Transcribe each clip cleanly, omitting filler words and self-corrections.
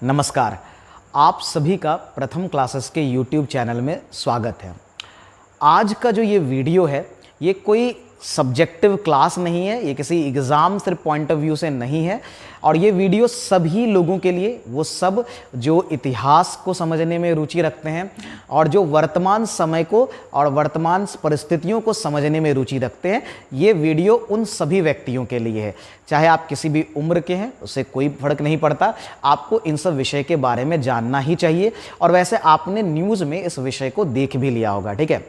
नमस्कार। आप सभी का प्रथम क्लासेस के YouTube चैनल में स्वागत है। आज का जो ये वीडियो है ये कोई सब्जेक्टिव क्लास नहीं है, ये किसी एग्ज़ाम सिर्फ पॉइंट ऑफ व्यू से नहीं है और ये वीडियो सभी लोगों के लिए, वो सब जो इतिहास को समझने में रुचि रखते हैं और जो वर्तमान समय को और वर्तमान परिस्थितियों को समझने में रुचि रखते हैं, ये वीडियो उन सभी व्यक्तियों के लिए है। चाहे आप किसी भी उम्र के हैं, उससे कोई फर्क नहीं पड़ता, आपको इन सब विषय के बारे में जानना ही चाहिए। और वैसे आपने न्यूज़ में इस विषय को देख भी लिया होगा, ठीक है।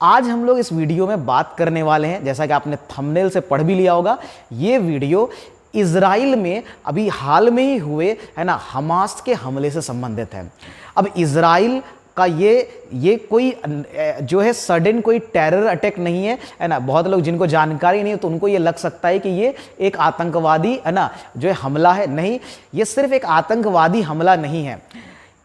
आज हम लोग इस वीडियो में बात करने वाले हैं, जैसा कि आपने थंबनेल से पढ़ भी लिया होगा, ये वीडियो इजराइल में अभी हाल में ही हुए है ना हमास के हमले से संबंधित है। अब इजराइल का ये कोई जो है सडन कोई टेरर अटैक नहीं है ना। बहुत लोग जिनको जानकारी नहीं है तो उनको ये लग सकता है कि ये एक आतंकवादी है ना जो है हमला है। नहीं, ये सिर्फ एक आतंकवादी हमला नहीं है।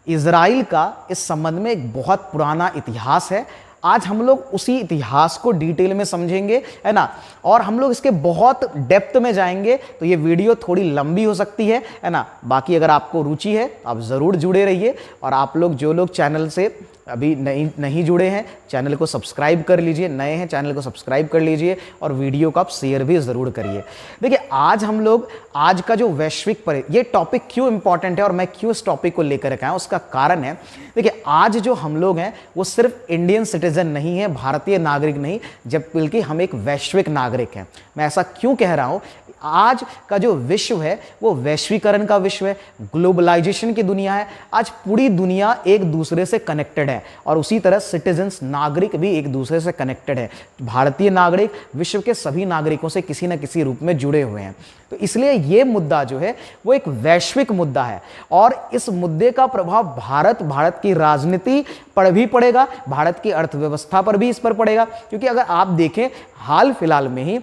इजराइल का इस संबंध में एक बहुत पुराना इतिहास है। आज हम लोग उसी इतिहास को डिटेल में समझेंगे, है ना, और हम लोग इसके बहुत डेप्थ में जाएंगे। तो ये वीडियो थोड़ी लंबी हो सकती है ना। बाकी अगर आपको रुचि है आप ज़रूर जुड़े रहिए। और आप लोग जो लोग चैनल से अभी नहीं जुड़े हैं, चैनल को सब्सक्राइब कर लीजिए। नए हैं, चैनल को सब्सक्राइब कर लीजिए और वीडियो को आप शेयर भी ज़रूर करिए। देखिए, आज हम लोग आज का जो वैश्विक ये टॉपिक क्यों इंपॉर्टेंट है और मैं क्यों इस टॉपिक को लेकर के आया, उसका कारण है, देखिए, आज जो हम लोग हैं वो सिर्फ इंडियन सिटीजन नहीं है, भारतीय नागरिक नहीं, जब बल्कि हम एक वैश्विक नागरिक हैं। मैं ऐसा क्यों कह रहा हूँ? आज का जो विश्व है वो वैश्वीकरण का विश्व है, ग्लोबलाइजेशन की दुनिया है। आज पूरी दुनिया एक दूसरे से कनेक्टेड है और उसी तरह सिटीजन्स, नागरिक भी एक दूसरे से कनेक्टेड है। भारतीय नागरिक विश्व के सभी नागरिकों से किसी न किसी रूप में जुड़े हुए हैं। तो इसलिए ये मुद्दा जो है वो एक वैश्विक मुद्दा है और इस मुद्दे का प्रभाव भारत की राजनीति पर भी पड़ेगा, भारत की अर्थव्यवस्था पर भी इस पर पड़ेगा। क्योंकि अगर आप देखें, हाल फिलहाल में ही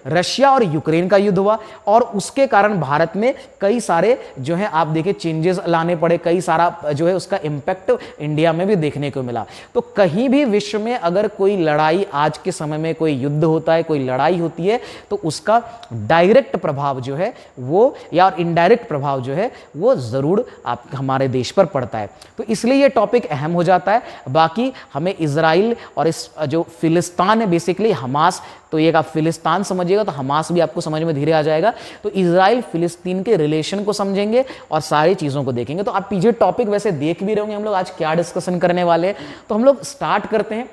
रशिया और यूक्रेन का युद्ध हुआ और उसके कारण भारत में कई सारे जो है आप देखें चेंजेस लाने पड़े, कई सारा जो है उसका इम्पैक्ट इंडिया में भी देखने को मिला। तो कहीं भी विश्व में अगर कोई लड़ाई, आज के समय में कोई युद्ध होता है, कोई लड़ाई होती है, तो उसका डायरेक्ट प्रभाव जो है वो या इनडायरेक्ट प्रभाव जो है वो जरूर आप हमारे देश पर पड़ता है। तो इसलिए ये टॉपिक अहम हो जाता है। बाकी हमें इजराइल और इस जो फिलिस्तीन है, बेसिकली हमास, तो ये आप फिलिस्तीन समझिएगा तो हमास भी आपको समझ में धीरे आ जाएगा। तो इजराइल फिलिस्तीन के रिलेशन को समझेंगे और सारी चीज़ों को देखेंगे। तो आप पीछे टॉपिक वैसे देख भी रहे होंगे हम लोग आज क्या डिस्कशन करने वाले हैं। तो हम लोग स्टार्ट करते हैं।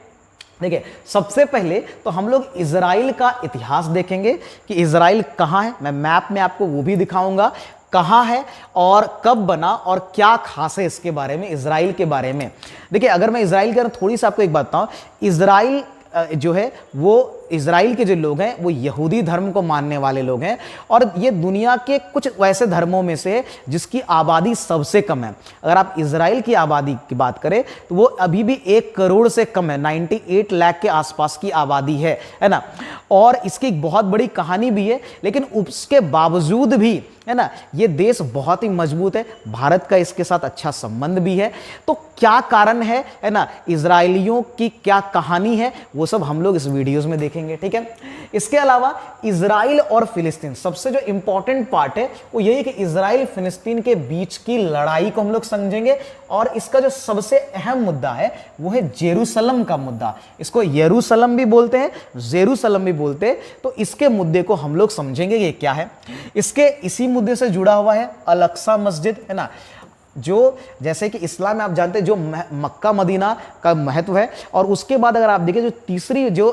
देखिए, सबसे पहले तो हम लोग इजराइल का इतिहास देखेंगे कि इजराइल कहाँ है। मैं मैप में आपको वो भी दिखाऊंगा कहाँ है और कब बना और क्या खास है इसके बारे में, इजराइल के बारे में। देखिए, अगर मैं इजराइल के थोड़ी सी आपको एक बात बताऊं, इजराइल जो है वो इजराइल के जो लोग हैं वो यहूदी धर्म को मानने वाले लोग हैं और ये दुनिया के कुछ वैसे धर्मों में से जिसकी आबादी सबसे कम है। अगर आप इजराइल की आबादी की बात करें तो वो अभी भी 1 करोड़ से कम है, 98 लाख के आसपास की आबादी है ना। और इसकी एक बहुत बड़ी कहानी भी है, लेकिन उसके बावजूद भी है ना ये देश बहुत ही मजबूत है। भारत का इसके साथ अच्छा संबंध भी है। तो क्या कारण है ना, इजराइलियों की क्या कहानी है, वो सब हम लोग इस वीडियोस में देखेंगे, ठीक है। इसके अलावा इजराइल और फिलिस्तीन, सबसे जो इंपॉर्टेंट पार्ट है वो यही है कि इजराइल फिलिस्तीन के बीच की लड़ाई को हम लोग समझेंगे और इसका जो सबसे अहम मुद्दा है वो है जेरूसलम का मुद्दा। इसको यरूशलम भी बोलते हैं, जेरूसलम भी बोलते हैं। तो इसके मुद्दे को हम लोग समझेंगे ये क्या है। इसके इसी मुद्दे से जुड़ा हुआ है अल अक्सा मस्जिद, है ना, जो जैसे कि इस्लाम में आप जानते हैं जो मक्का मदीना का महत्व है। और उसके बाद अगर आप देखें जो तीसरी जो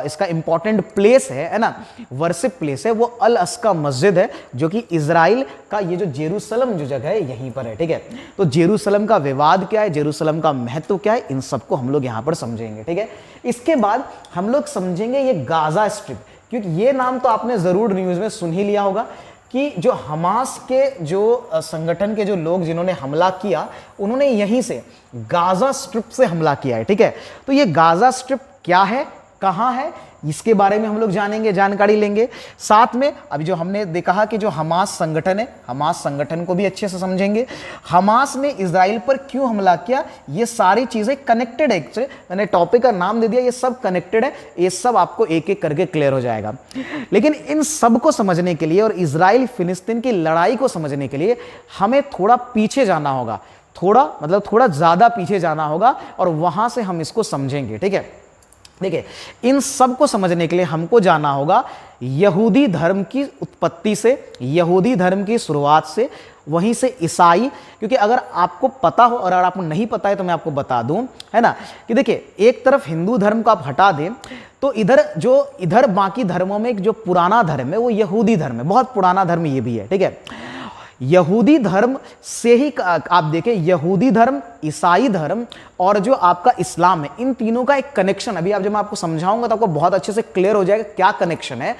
इसका इंपॉर्टेंट प्लेस है ना, वर्शिप प्लेस है, वो अल अक्सा मस्जिद है, जो कि इजराइल का ये जो जेरूसलम जो जगह है यहीं पर है, ठीक है। तो जेरूसलम का विवाद क्या है, जेरूसलम का महत्व क्या है, इन सबको हम लोग यहाँ पर समझेंगे, ठीक है। इसके बाद हम लोग समझेंगे ये गाजा स्ट्रिप, क्योंकि ये नाम तो आपने जरूर न्यूज में सुन ही लिया होगा कि जो हमास के जो संगठन के जो लोग जिन्होंने हमला किया, उन्होंने यहीं से गाजा स्ट्रिप से हमला किया है, ठीक है। तो ये गाजा स्ट्रिप क्या है, कहाँ है, इसके बारे में हम लोग जानेंगे, जानकारी लेंगे। साथ में अभी जो हमने देखा कि जो हमास संगठन है, हमास संगठन को भी अच्छे से समझेंगे। हमास ने इजराइल पर क्यों हमला किया, ये सारी चीजें कनेक्टेड है। एक्चुअली मैंने टॉपिक का नाम दे दिया, ये सब कनेक्टेड है, ये सब आपको एक एक करके क्लियर हो जाएगा। लेकिन इन सब को समझने के लिए और इजराइल फिलिस्तीन की लड़ाई को समझने के लिए हमें थोड़ा पीछे जाना होगा, थोड़ा ज्यादा पीछे जाना होगा और वहां से हम इसको समझेंगे। ठीक है, देखिए इन सब को समझने के लिए हमको जाना होगा यहूदी धर्म की उत्पत्ति से, यहूदी धर्म की शुरुआत से, वहीं से ईसाई। क्योंकि अगर आपको पता हो और अगर आपको नहीं पता है तो मैं आपको बता दूं, है ना, कि देखिए एक तरफ हिंदू धर्म को आप हटा दें तो इधर बाकी धर्मों में जो पुराना धर्म है वो यहूदी धर्म है, बहुत पुराना धर्म ये भी है। ठीक है, यहूदी धर्म से ही आप देखें, यहूदी धर्म, ईसाई धर्म और जो आपका इस्लाम है, इन तीनों का एक कनेक्शन, अभी जब मैं आपको समझाऊंगा तो आपको बहुत अच्छे से क्लियर हो जाएगा क्या कनेक्शन है।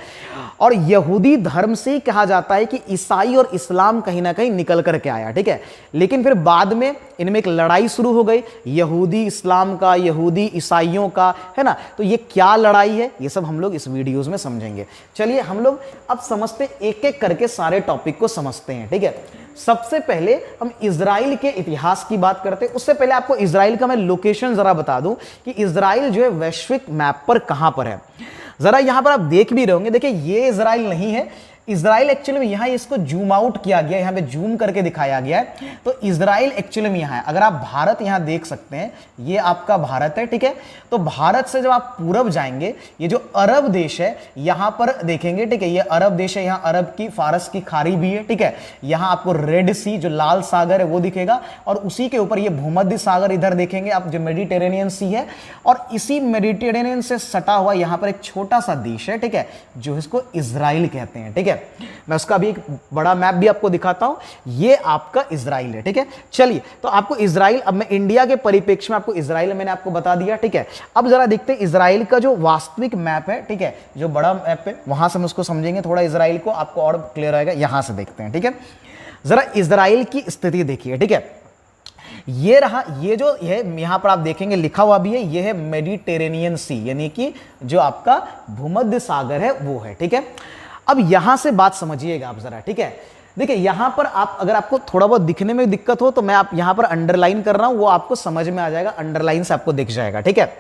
और यहूदी धर्म से ही कहा जाता है कि ईसाई और इस्लाम कहीं ना कहीं निकल करके आया। ठीक है, लेकिन फिर बाद में इनमें एक लड़ाई शुरू हो गई, यहूदी इस्लाम का, यहूदी ईसाइयों का, है ना। तो ये क्या लड़ाई है, ये सब हम लोग इस वीडियोज में समझेंगे। चलिए हम लोग अब समझते, एक एक करके सारे टॉपिक को समझते हैं। ठीक है, सबसे पहले हम इजराइल के इतिहास की बात करते हैं। उससे पहले आपको इजराइल का मैं लोकेशन जरा बता दूं कि इजराइल जो है वैश्विक मैप पर कहां पर है। जरा यहां पर आप देख भी रहे होंगे, देखिए ये इजराइल नहीं है, इजराइल एक्चुअली में यहां इसको जूम आउट किया गया, यहां पे जूम करके दिखाया गया है। तो इजराइल एक्चुअली में यहां है। अगर आप भारत यहां देख सकते हैं, ये आपका भारत है। ठीक है, तो भारत से जब आप पूरब जाएंगे, ये जो अरब देश है यहां पर देखेंगे। ठीक है, ये अरब देश है, यहां अरब की फारस की खाड़ी भी है। ठीक है, यहां आपको रेड सी जो लाल सागर है वो दिखेगा और उसी के ऊपर ये भूमध्य सागर इधर देखेंगे आप, जो मेडिटेरेनियन सी है। और इसी मेडिटेरेनियन से सटा हुआ यहां पर एक छोटा सा देश है, ठीक है, जो इसको इजराइल कहते हैं। ठीक है, मैं उसका भी एक बड़ा मैप भी आपको दिखाता हूं, ये आपका इजराइल है। ठीक है, चलिए तो आपको इजराइल, अब मैं इंडिया के परिप्रेक्ष्य में आपको इजराइल मैंने आपको बता दिया। ठीक है, अब जरा देखते हैं इजराइल का जो वास्तविक मैप है। ठीक है, जो बड़ा मैप है वहां से हम उसको समझेंगे थोड़ा, इजराइल को आपको और क्लियर आएगा। यहां से देखते हैं। ठीक है, जरा इजराइल की स्थिति देखिए। ठीक है, ये रहा, ये जो है यहां पर आप देखेंगे लिखा हुआ भी है, ये है मेडिटेरेनियन सी, यानी कि जो आपका भूमध्य सागर है वो है। ठीक है, अब यहां से बात समझिएगा आप जरा। ठीक है, देखिए यहां पर आप, अगर आपको थोड़ा बहुत दिखने में दिक्कत हो तो मैं आप यहां पर अंडरलाइन कर रहा हूं, वो आपको समझ में आ जाएगा, अंडरलाइन से आपको दिख जाएगा। ठीक है,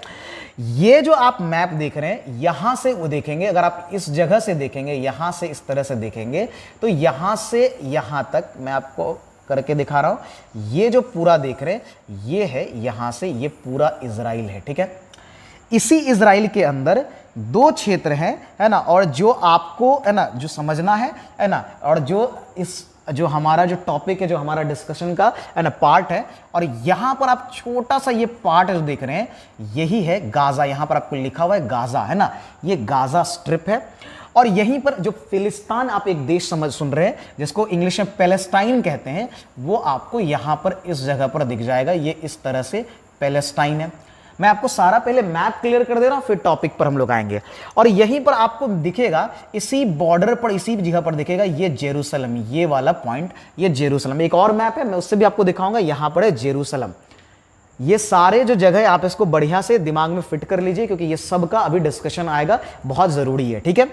ये जो आप मैप देख रहे हैं यहां से वो देखेंगे, अगर आप इस जगह से देखेंगे, यहां से इस तरह से देखेंगे तो यहां से यहां तक मैं आपको करके दिखा रहा हूं, ये जो पूरा देख रहे हैं ये है, यहां से ये पूरा इजराइल है। ठीक है, इसी इजराइल के अंदर दो क्षेत्र हैं, है ना, और जो आपको, है ना, जो समझना है ना, और जो हमारा जो टॉपिक है, जो हमारा डिस्कशन का, है ना, पार्ट है, और यहां पर आप छोटा सा ये पार्ट जो देख रहे हैं यही है गाजा, यहां पर आपको लिखा हुआ है गाजा, है ना, ये गाजा स्ट्रिप है। और यहीं पर जो फिलिस्तीन आप एक देश सुन रहे हैं जिसको इंग्लिश में पैलेस्टाइन कहते हैं, वो आपको यहां पर इस जगह पर दिख जाएगा, ये इस तरह से पैलेस्टाइन है। मैं आपको सारा पहले मैप क्लियर कर दे रहा हूं, फिर टॉपिक पर हम लोग आएंगे। और यहीं पर आपको दिखेगा, इसी बॉर्डर पर, इसी जगह पर दिखेगा ये जेरूसलम, ये वाला पॉइंट, ये जेरूसलम। एक और मैप है, मैं उससे भी आपको दिखाऊंगा, यहां पर है जेरूसलम। ये सारे जो जगह है आप इसको बढ़िया से दिमाग में फिट कर लीजिए, क्योंकि ये सब का अभी डिस्कशन आएगा, बहुत जरूरी है। ठीक है,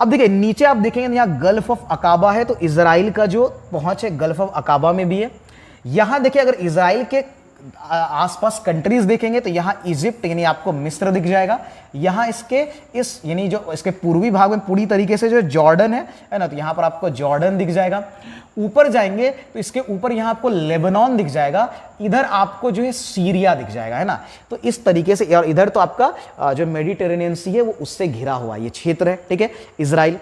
अब देखिए नीचे आप देखेंगे यहां गल्फ ऑफ अकाबा है, तो इजराइल का जो पहुंच है गल्फ ऑफ अकाबा में भी है। यहां देखिए अगर इजराइल के आसपास कंट्रीज देखेंगे तो यहां इजिप्ट यानी आपको मिस्र दिख जाएगा। यहां इसके इस यानी जो इसके पूर्वी भाग में पूरी तरीके से जो जॉर्डन है ना, तो यहां पर आपको जॉर्डन दिख जाएगा। ऊपर जाएंगे तो इसके ऊपर यहां आपको लेबनान दिख जाएगा, इधर आपको जो है सीरिया दिख जाएगा, है ना। तो इस तरीके से, और इधर तो आपका जो मेडिटेरेनियन सी है वो उससे घिरा हुआ ये क्षेत्र है। ठीक है, इजराइल,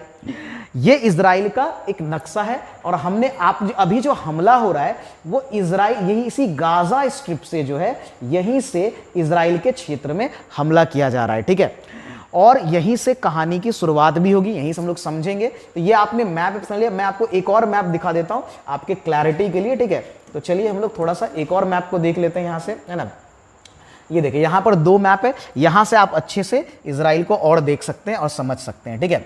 ये इजराइल का एक नक्शा है। और हमने अभी जो हमला हो रहा है वो इजराइल, यही इसी गाजा स्ट्रिप से जो है, यहीं से इजराइल के क्षेत्र में हमला किया जा रहा है। ठीक है, और यहीं से कहानी की शुरुआत भी होगी, यहीं से हम लोग समझेंगे। तो ये आपने मैप समझ लिया, मैं आपको एक और मैप दिखा देता हूं आपके क्लैरिटी के लिए। ठीक है, तो चलिए हम लोग थोड़ा सा एक और मैप को देख लेते हैं यहां से, है ना। ये देखिए यहां पर दो मैप है, यहां से आप अच्छे से इजराइल को और देख सकते हैं और समझ सकते हैं। ठीक है,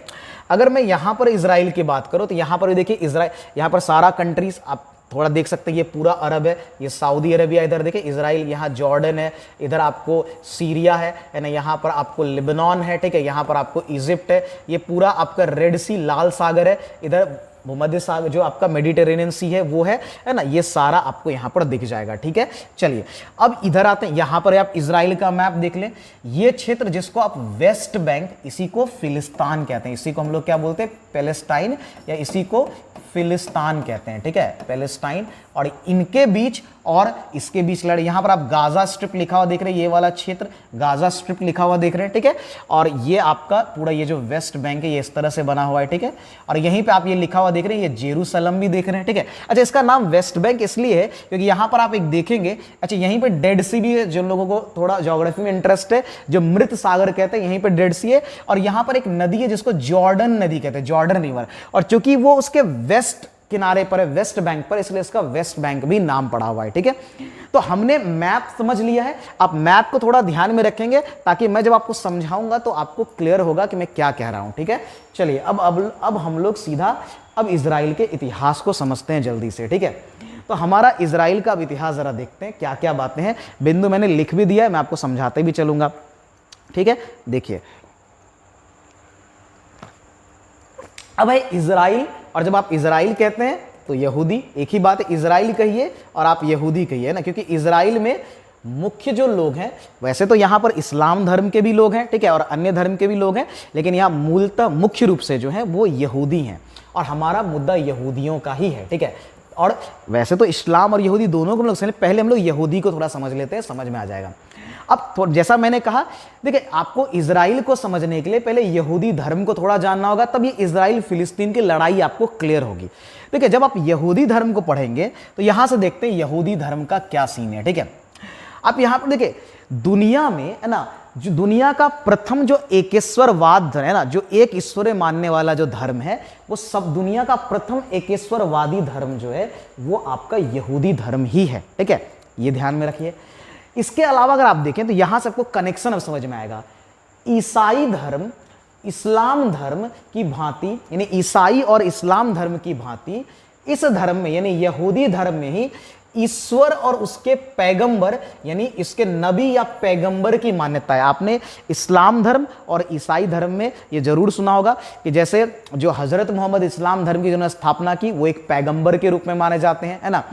अगर मैं यहां पर इजराइल की बात करूं तो यहां पर देखिए इजराइल, यहां पर सारा कंट्रीज आप थोड़ा देख सकते हैं, ये पूरा अरब है, ये सऊदी अरेबिया, इधर देखें इजराइल, यहाँ जॉर्डन है, इधर आपको सीरिया है ना, यहाँ पर आपको लिबनान है, ठीक है, यहाँ पर आपको इजिप्ट है, ये पूरा आपका रेड सी लाल सागर है, इधर भूमध्य सागर जो आपका मेडिटेरेनियन सी है वो है ना, ये सारा आपको यहाँ पर दिख जाएगा, ठीक है। चलिए अब इधर आते हैं, यहाँ पर आप इजराइल का मैप देख लें, ये क्षेत्र जिसको आप वेस्ट बैंक, इसी को फिलिस्तान कहते हैं, इसी को हम लोग क्या बोलते हैं, पैलेस्टाइन, या इसी को फिलिस्तान कहते हैं, ठीक है, पैलेस्टाइन, और इनके बीच और इसके बीच लड़े, यहां पर आप गाजा स्ट्रिप लिखा हुआ देख रहे हैं, ये वाला क्षेत्र गाजा स्ट्रिप लिखा हुआ देख रहे हैं, ठीक है, और ये आपका पूरा ये जो वेस्ट बैंक है ये इस तरह से बना हुआ है, ठीक है, और यहीं पे आप ये लिखा हुआ देख रहे हैं, ये जेरूसलम भी देख रहे हैं, ठीक है। अच्छा, इसका नाम वेस्ट बैंक इसलिए है क्योंकि यहां पर आप एक देखेंगे, अच्छा यहीं पे डेड सी भी है, जिन लोगों को थोड़ा ज्योग्राफी में इंटरेस्ट है, जो मृत सागर कहते हैं, यहीं पे डेड सी है, और यहां पर एक नदी है जिसको जॉर्डन नदी कहते हैं, जॉर्डन रिवर, और चूंकि वो उसके वेस्ट किनारे पर है, वेस्ट बैंक पर, इसलिए इसका वेस्ट बैंक भी नाम पड़ा हुआ है, ठीक है। तो हमने मैप समझ लिया है, आप मैप को थोड़ा ध्यान में रखेंगे ताकि मैं जब आपको समझाऊंगा तो आपको क्लियर होगा कि मैं क्या कह रहा हूं, ठीक है। चलिए अब हम लोग सीधा अब इजराइल के इतिहास को समझते हैं जल्दी से, ठीक है। तो हमारा इजराइल का अब इतिहास जरा देखते हैं क्या क्या बातें हैं, बिंदु मैंने लिख भी दिया है, मैं आपको समझाते भी चलूंगा, ठीक है। देखिए अब है इजराइल, और जब आप इजराइल कहते हैं तो यहूदी, एक ही बात है, इजराइल कहिए और आप यहूदी कहिए ना, क्योंकि इजराइल में मुख्य जो लोग हैं, वैसे तो यहां पर इस्लाम धर्म के भी लोग हैं, ठीक है, और अन्य धर्म के भी लोग हैं, लेकिन यहां मूलतः मुख्य रूप से जो है वो यहूदी हैं, और हमारा मुद्दा यहूदियों का ही है, ठीक है। और वैसे तो इस्लाम और यहूदी दोनों को हम लोग, पहले हम लोग यहूदी को थोड़ा समझ लेते हैं, समझ में आ जाएगा। अब जैसा मैंने कहा, देखिए आपको इजराइल को समझने के लिए पहले यहूदी धर्म को थोड़ा जानना होगा, तब ये इजराइल फिलिस्तीन की लड़ाई आपको क्लियर होगी। देखिए जब आप यहूदी धर्म को पढ़ेंगे तो यहां से देखते हैं यहूदी धर्म का क्या सीन है, ठीक है। आप यहां पर देखिए दुनिया में है ना, जो दुनिया का प्रथम जो एकेश्वरवाद है ना, जो एक ईश्वर मानने वाला जो धर्म है, वो सब दुनिया का प्रथम एकेश्वरवादी धर्म जो है वो आपका यहूदी धर्म ही है, ठीक है, ये ध्यान में रखिए। इसके अलावा अगर आप देखें तो यहां से आपको कनेक्शन अब समझ में आएगा। ईसाई धर्म इस्लाम धर्म की भांति, यानी ईसाई और इस्लाम धर्म की भांति इस धर्म में यानी यहूदी धर्म में ही ईश्वर और उसके पैगंबर यानी इसके नबी या पैगंबर की मान्यता है। आपने इस्लाम धर्म और ईसाई धर्म में ये जरूर सुना होगा कि जैसे जो हजरत मोहम्मद इस्लाम धर्म की जिन्होंने स्थापना की वो एक पैगंबर के रूप में माने जाते हैं, है ना।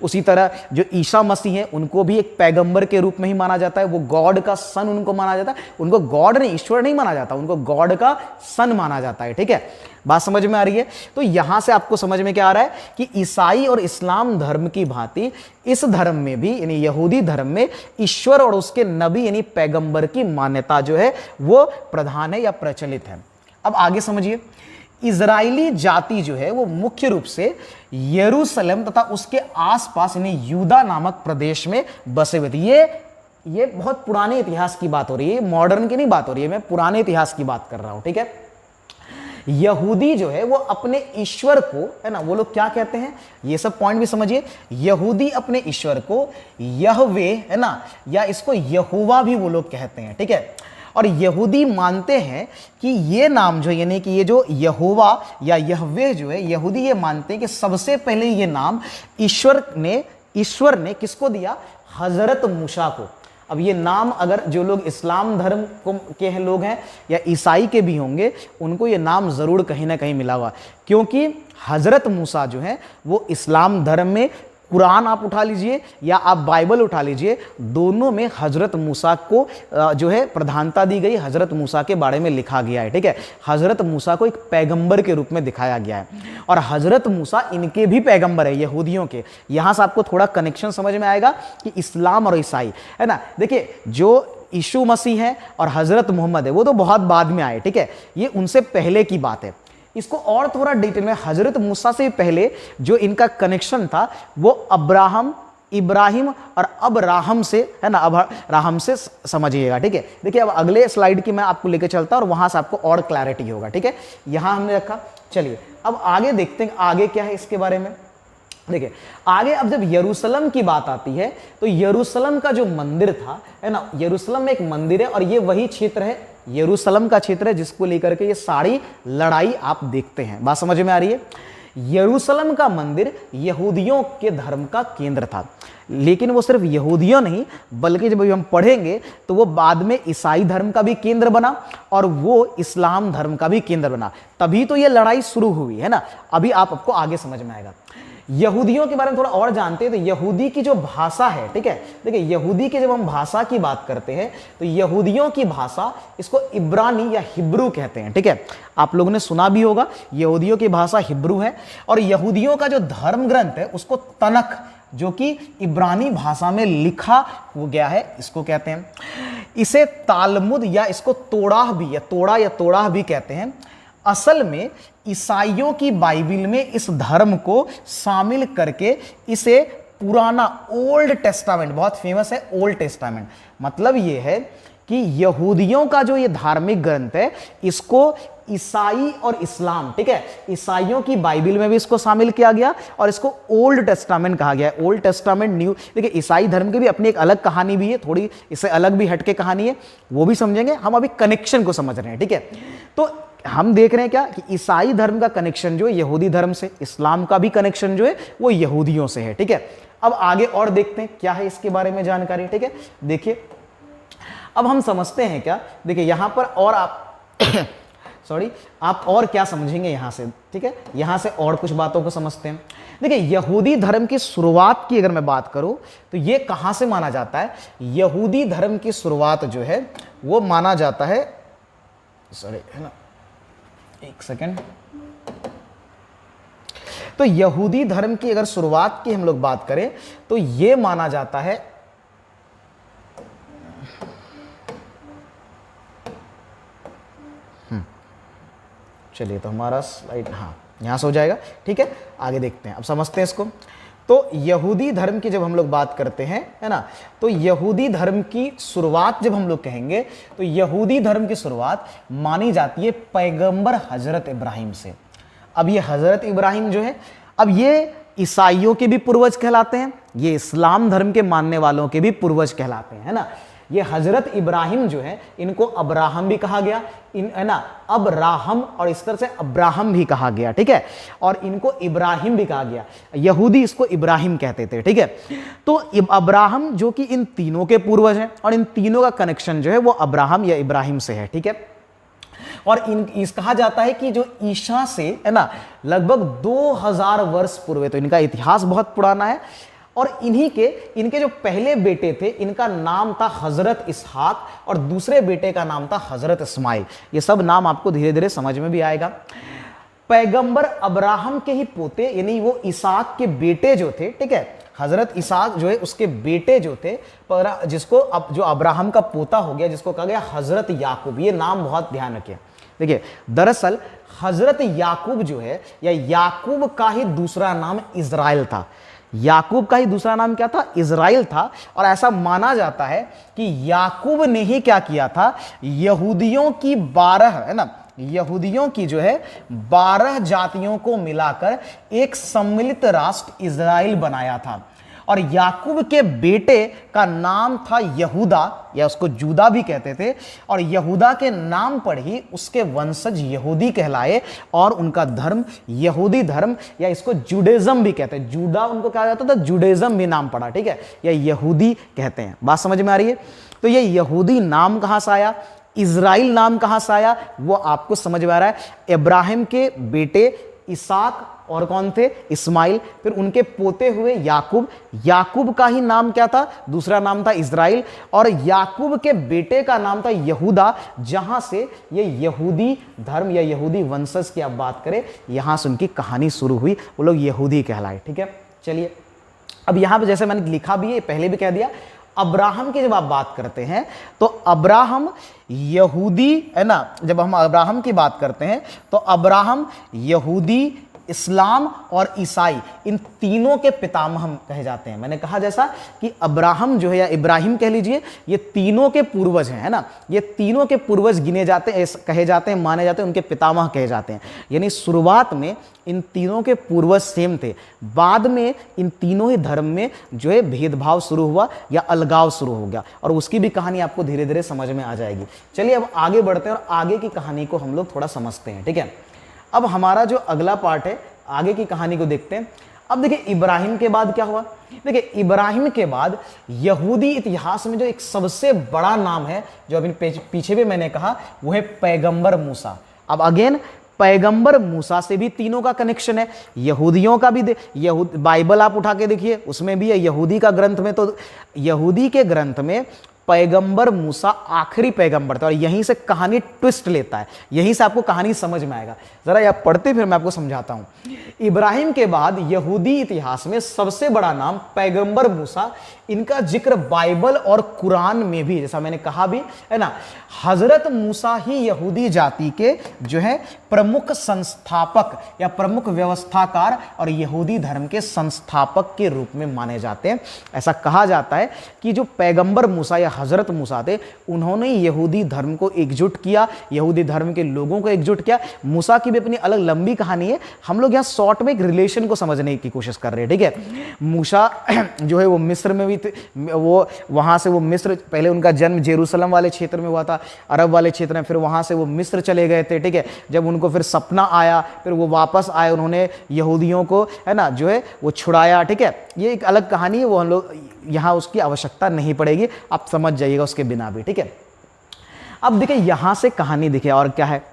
उसी तरह जो ईसा मसीह है उनको भी एक पैगंबर के रूप में ही माना जाता है, वो गॉड का सन उनको माना जाता है। उनको गॉड नहीं, ईश्वर नहीं माना जाता, उनको गॉड का सन माना जाता है, ठीक है। बात समझ में आ रही है? तो यहां से आपको समझ में क्या आ रहा है कि ईसाई और इस्लाम धर्म की भांति इस धर्म में भी यानी यहूदी धर्म में ईश्वर और उसके नबी यानी पैगंबर की मान्यता जो है वो प्रधान है या प्रचलित है। अब आगे समझिए, इजरायली जाति जो है वो मुख्य रूप से यरूशलेम तथा उसके आसपास यानी यूदा नामक प्रदेश में बसे हुए थे। ये बहुत पुराने इतिहास की बात हो रही है, मॉडर्न की नहीं बात हो रही है, मैं पुराने इतिहास की बात कर रहा हूं, ठीक है। यहूदी जो है वो अपने ईश्वर को, है ना, वो लोग क्या कहते हैं, ये सब पॉइंट भी समझिए। यहूदी अपने ईश्वर को यहवे, है ना, या इसको यहोवा भी वो लोग कहते हैं, ठीक है। और यहूदी मानते हैं कि ये नाम जो यानी कि ये जो यहोवा या यहवे जो है, यहूदी ये मानते हैं कि सबसे पहले ये नाम ईश्वर ने किसको दिया, हजरत मूसा को। अब ये नाम अगर जो लोग इस्लाम धर्म के हैं लोग हैं या ईसाई के भी होंगे, उनको ये नाम ज़रूर कहीं ना कहीं मिला हुआ, क्योंकि हज़रत मूसा जो है वो इस्लाम धर्म में, कुरान आप उठा लीजिए या आप बाइबल उठा लीजिए, दोनों में हज़रत मूसा को जो है प्रधानता दी गई, हज़रत मूसा के बारे में लिखा गया है, ठीक है। हज़रत मूसा को एक पैगंबर के रूप में दिखाया गया है और हज़रत मूसा इनके भी पैगंबर है, यहूदियों के। यहाँ से आपको थोड़ा कनेक्शन समझ में आएगा कि इस्लाम और ईसाई, है ना। देखिए जो यीशु मसीह है और हज़रत मोहम्मद है वो तो बहुत बाद में आए, ठीक है, ये उनसे पहले की बात है। इसको और थोड़ा डिटेल में, हजरत मूसा से पहले जो इनका कनेक्शन था वो अब्राहम, इब्राहिम और अब राहम से, है ना, अब राहम से समझिएगा, ठीक है। देखिए अब अगले स्लाइड की मैं आपको लेके चलता और वहां से आपको और क्लैरिटी होगा, ठीक है। यहां हमने रखा, चलिए अब आगे देखते हैं आगे क्या है इसके बारे में। देखिए आगे अब जब यरूशलेम की बात आती है तो यरूशलेम का जो मंदिर था, है ना, यरूशलेम में एक मंदिर है और ये वही क्षेत्र है, यरूशलेम का क्षेत्र है जिसको लेकर के ये सारी लड़ाई आप देखते हैं। बात समझ में आ रही है? यरूशलेम का मंदिर यहूदियों के धर्म का केंद्र था, लेकिन वो सिर्फ यहूदियों नहीं बल्कि जब हम पढ़ेंगे तो वो बाद में ईसाई धर्म का भी केंद्र बना और वो इस्लाम धर्म का भी केंद्र बना। तभी तो ये लड़ाई शुरू हुई है ना। अभी आपको आगे समझ में आएगा। यहूदियों के बारे में थोड़ा और जानते हैं तो यहूदी की जो भाषा है, ठीक है, देखिए यहूदी की जब हम भाषा की बात करते हैं तो यहूदियों की भाषा इसको इब्रानी या हिब्रू कहते हैं, ठीक है। आप लोगों ने सुना भी होगा यहूदियों की भाषा हिब्रू है। और यहूदियों का जो धर्म ग्रंथ है उसको तनख, जो कि इब्रानी भाषा में लिखा हो गया है, इसको कहते हैं। इसे तालमुद या इसको तोड़ाह भी या तोड़ाह भी कहते हैं। असल में ईसाइयों की बाइबिल में इस धर्म को शामिल करके इसे पुराना ओल्ड टेस्टामेंट, बहुत फेमस है ओल्ड टेस्टामेंट, मतलब ये है कि यहूदियों का जो ये धार्मिक ग्रंथ है इसको ईसाई और इस्लाम, ठीक है, ईसाइयों की बाइबिल में भी इसको शामिल किया गया और इसको ओल्ड टेस्टामेंट कहा गया है। ओल्ड टेस्टामेंट न्यू, देखिए ईसाई धर्म की भी अपनी एक अलग कहानी भी है, थोड़ी इससे अलग भी हटके कहानी है, वो भी समझेंगे। हम अभी कनेक्शन को समझ रहे हैं, ठीक है। तो हम देख रहे हैं क्या कि ईसाई धर्म का कनेक्शन जो है यहूदी धर्म से, इस्लाम का भी कनेक्शन जो है वो यहूदियों से है, ठीक है। अब आगे और देखते हैं क्या है इसके बारे में जानकारी, ठीक है। देखिए अब हम समझते हैं क्या, देखिए यहां पर और आप सॉरी आप और क्या समझेंगे यहां से, ठीक है, यहां से और कुछ बातों को समझते हैं। देखिए यहूदी धर्म की शुरुआत की अगर मैं बात करूं तो ये कहां से माना जाता है, यहूदी धर्म की शुरुआत जो है वो माना जाता है, सॉरी है ना, एक सेकेंड। तो यहूदी धर्म की अगर शुरुआत की हम लोग बात करें तो यह माना जाता है, चलिए तो हमारा स्लाइड हाँ यहां से हो जाएगा, ठीक है। आगे देखते हैं, अब समझते हैं इसको। तो यहूदी धर्म की जब हम लोग बात करते हैं, है ना, तो यहूदी धर्म की शुरुआत जब हम लोग कहेंगे तो यहूदी धर्म की शुरुआत मानी जाती है पैगंबर हजरत इब्राहिम से। अब ये हजरत इब्राहिम जो है, अब ये ईसाइयों के भी पूर्वज कहलाते हैं, ये इस्लाम धर्म के मानने वालों के भी पूर्वज कहलाते हैं, है ना। ये हजरत इब्राहिम जो है इनको अब्राहम भी कहा गया, इन है ना, अब्राहम और इस तरह से अब्राहम भी कहा गया, ठीक है, और इनको इब्राहिम भी कहा गया, यहूदी इसको इब्राहिम कहते थे, ठीक है। तो अब्राहम जो कि इन तीनों के पूर्वज हैं और इन तीनों का कनेक्शन जो है वो अब्राहम या इब्राहिम से है, ठीक है। और इस कहा जाता है कि जो ईसा से है ना लगभग 2000 वर्ष पूर्व, तो इनका इतिहास बहुत पुराना है। और इनके जो पहले बेटे थे इनका नाम था हजरत इसहाक और दूसरे बेटे का नाम था हजरत इस्माइल। ये सब नाम आपको धीरे धीरे समझ में भी आएगा। पैगंबर अब्राहम के ही पोते यानी वो इसहाक के बेटे जो थे, ठीक है, हजरत इसहाक जो है उसके बेटे जो थे, जिसको अब जो अब्राहम का पोता हो गया जिसको कहा गया हजरत याकूब। ये नाम बहुत ध्यान रखिए। देखिए दरअसल हजरत याकूब जो है या याकूब का ही दूसरा नाम इजराइल था। याकूब का ही दूसरा नाम क्या था, इजराइल था। और ऐसा माना जाता है कि याकूब ने ही क्या किया था, यहूदियों की 12 है ना, यहूदियों की जो है 12 जातियों को मिलाकर एक सम्मिलित राष्ट्र इजराइल बनाया था। और याकूब के बेटे का नाम था यहूदा या उसको जूदा भी कहते थे। और यहूदा के नाम पर ही उसके वंशज यहूदी कहलाए और उनका धर्म यहूदी धर्म या इसको जुडाइज्म भी कहते हैं। जूदा उनको कहा जाता था, जुडाइज्म भी नाम पड़ा, ठीक है, या यहूदी कहते हैं। बात समझ में आ रही है। तो ये यहूदी नाम कहां से आया, इजराइल नाम कहां से आया, वो आपको समझ में आ रहा है। इब्राहिम के बेटे इसहाक और कौन थे, इस्माइल, फिर उनके पोते हुए याकूब। याकूब का ही नाम क्या था, दूसरा नाम था इजराइल। और याकूब के बेटे का नाम था यहूदा, जहां से ये यहूदी धर्म या यहूदी वंशज की आप बात करें, यहां से उनकी कहानी शुरू हुई, वो लोग यहूदी कहलाए, ठीक है। चलिए अब यहां पे जैसे मैंने लिखा भी है, पहले भी कह दिया, अब्राहम की जब आप बात करते हैं तो अब्राहम यहूदी है ना। जब हम अब्राहम की बात करते हैं तो अब्राहम यहूदी, इस्लाम और ईसाई इन तीनों के पितामह कहे जाते हैं। मैंने कहा जैसा कि अब्राहम जो है या इब्राहिम कह लीजिए, ये तीनों के पूर्वज हैं, है ना, ये तीनों के पूर्वज गिने जाते हैं, कहे जाते हैं, माने जाते हैं, उनके पितामह कहे जाते हैं। यानी शुरुआत में इन तीनों के पूर्वज सेम थे, बाद में इन तीनों ही धर्म में जो है भेदभाव शुरू हुआ या अलगाव शुरू हो गया, और उसकी भी कहानी आपको धीरे धीरे समझ में आ जाएगी। चलिए अब आगे बढ़ते हैं और आगे की कहानी को हम लोग थोड़ा समझते हैं, ठीक है। अब हमारा जो अगला पार्ट है आगे की कहानी को देखते हैं। अब देखिए इब्राहिम के बाद क्या हुआ। देखिए इब्राहिम के बाद यहूदी इतिहास में जो एक सबसे बड़ा नाम है, जो अभी पीछे भी मैंने कहा, वो है पैगंबर मूसा। अब अगेन पैगंबर मूसा से भी तीनों का कनेक्शन है। यहूदियों का भी बाइबल आप उठा के देखिए, उसमें भी है। यहूदी का ग्रंथ में, तो यहूदी के ग्रंथ में पैगंबर मूसा आखिरी पैगंबर था, और यहीं से कहानी ट्विस्ट लेता है, यहीं से आपको कहानी समझ में आएगा। जरा आप पढ़ते फिर मैं आपको समझाता हूं। इब्राहिम के बाद यहूदी इतिहास में सबसे बड़ा नाम पैगंबर मूसा, इनका जिक्र बाइबल और कुरान में भी, जैसा मैंने कहा भी है ना, हजरत मूसा ही यहूदी जाति के जो है प्रमुख संस्थापक या प्रमुख व्यवस्थाकार और यहूदी धर्म के संस्थापक के रूप में माने जाते हैं। ऐसा कहा जाता है कि जो पैगंबर मूसा या हजरत मूसा थे, उन्होंने यहूदी धर्म को एकजुट किया, यहूदी धर्म के लोगों को एकजुट किया। मूसा की भी अपनी अलग लंबी कहानी है, हम लोग यहाँ शॉर्ट में एक रिलेशन को समझने की कोशिश कर रहे हैं, ठीक है। मूसा जो है वो मिस्र में भी थे, वो वहाँ से वो मिस्र, पहले उनका जन्म जेरूसलम वाले क्षेत्र में हुआ था, अरब वाले क्षेत्र में, फिर वहाँ से वो मिस्र चले गए थे, ठीक है। जब उनको फिर सपना आया, फिर वो वापस आए, उन्होंने यहूदियों को है ना जो है वो छुड़ाया, ठीक है। ये एक अलग कहानी है, वो हम लोग यहाँ उसकी आवश्यकता नहीं पड़ेगी, आप समझ जाइएगा उसके बिना भी, ठीक है। अब देखिए यहाँ से कहानी देखिए और क्या है।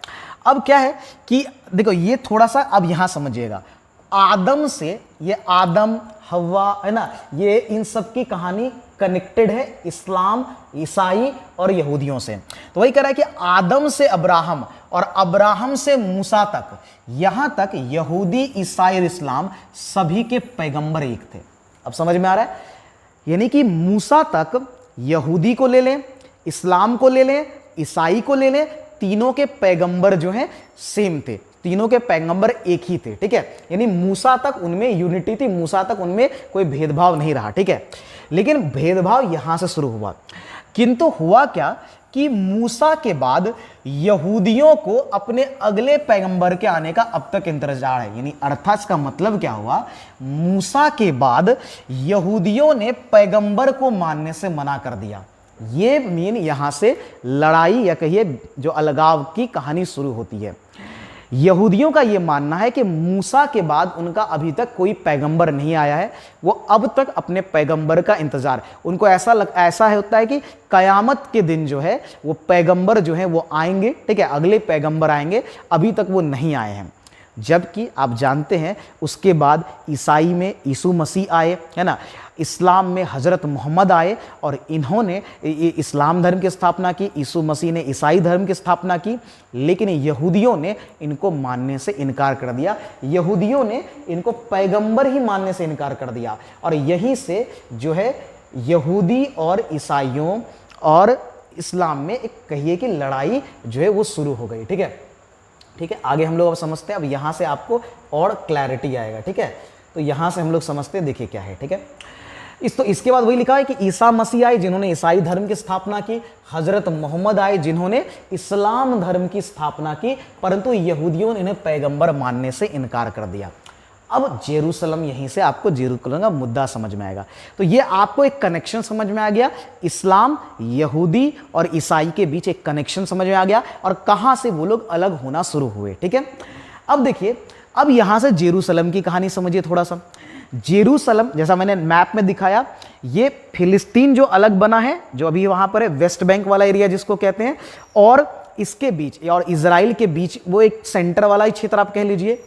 अब क्या है कि देखो ये थोड़ा सा अब यहाँ समझिएगा, आदम से, ये आदम हव्वा है ना, ये इन सब की कहानी कनेक्टेड है इस्लाम, ईसाई और यहूदियों से। तो वही कह रहा है कि आदम से अब्राहम और अब्राहम से मूसा तक, यहां तक यहूदी, ईसाई और इस्लाम सभी के पैगंबर एक थे। अब समझ में आ रहा है, यानी कि मूसा तक यहूदी को ले लें, इस्लाम को ले लें, ईसाई को ले लें, तीनों के पैगंबर जो हैं सेम थे, तीनों के पैगंबर एक ही थे, ठीक है। यानी मूसा तक उनमें यूनिटी थी, मूसा तक उनमें कोई भेदभाव नहीं रहा, ठीक है। लेकिन भेदभाव यहां से शुरू हुआ, किंतु हुआ क्या कि मूसा के बाद यहूदियों को अपने अगले पैगंबर के आने का अब तक इंतजार है। यानी अर्थात इसका मतलब क्या हुआ, मूसा के बाद यहूदियों ने पैगंबर को मानने से मना कर दिया। ये मेन यहां से लड़ाई या कहिए जो अलगाव की कहानी शुरू होती है। यहूदियों का यह मानना है कि मूसा के बाद उनका अभी तक कोई पैगंबर नहीं आया है, वो अब तक अपने पैगंबर का इंतजार, उनको ऐसा होता है कि कयामत के दिन जो है वो पैगंबर जो है वो आएंगे, ठीक है, अगले पैगंबर आएंगे, अभी तक वो नहीं आए हैं। जबकि आप जानते हैं उसके बाद ईसाई में यीशु मसीह आए, है ना, इस्लाम में हजरत मोहम्मद आए और इन्होंने इस्लाम धर्म की स्थापना की, यीशु मसीह ने ईसाई धर्म की स्थापना की। लेकिन यहूदियों ने इनको मानने से इनकार कर दिया, यहूदियों ने इनको पैगंबर ही मानने से इनकार कर दिया, और यहीं से जो है यहूदी और ईसाइयों और इस्लाम में एक कहिए कि लड़ाई जो है वो शुरू हो गई, ठीक है। ठीक है, आगे हम लोग अब समझते हैं, अब यहां से आपको और क्लैरिटी आएगा, ठीक है। तो यहां से हम लोग समझते हैं, देखिए क्या है, ठीक है। इसके बाद वही लिखा है कि ईसा मसीह आए जिन्होंने ईसाई धर्म की स्थापना की, हजरत मोहम्मद आए जिन्होंने इस्लाम धर्म की स्थापना की, परंतु यहूदियों ने इन्हें पैगंबर मानने से इनकार कर दिया। अब जेरूसलम, यहीं से आपको जेरूसलम का मुद्दा समझ में आएगा। तो ये आपको एक कनेक्शन समझ में आ गया, इस्लाम, यहूदी और ईसाई के बीच एक कनेक्शन समझ में आ गया, और कहां से वो लोग अलग होना शुरू हुए, ठीक है। अब देखिए, अब यहां से जेरूसलम की कहानी समझिए थोड़ा सा। जेरूसलम, जैसा मैंने मैप में दिखाया, ये फिलिस्तीन जो अलग बना है, जो अभी वहां पर है, वेस्ट बैंक वाला एरिया जिसको कहते हैं, और इसके बीच और इजराइल के बीच वो एक सेंटर वाला ही क्षेत्र आप कह लीजिए।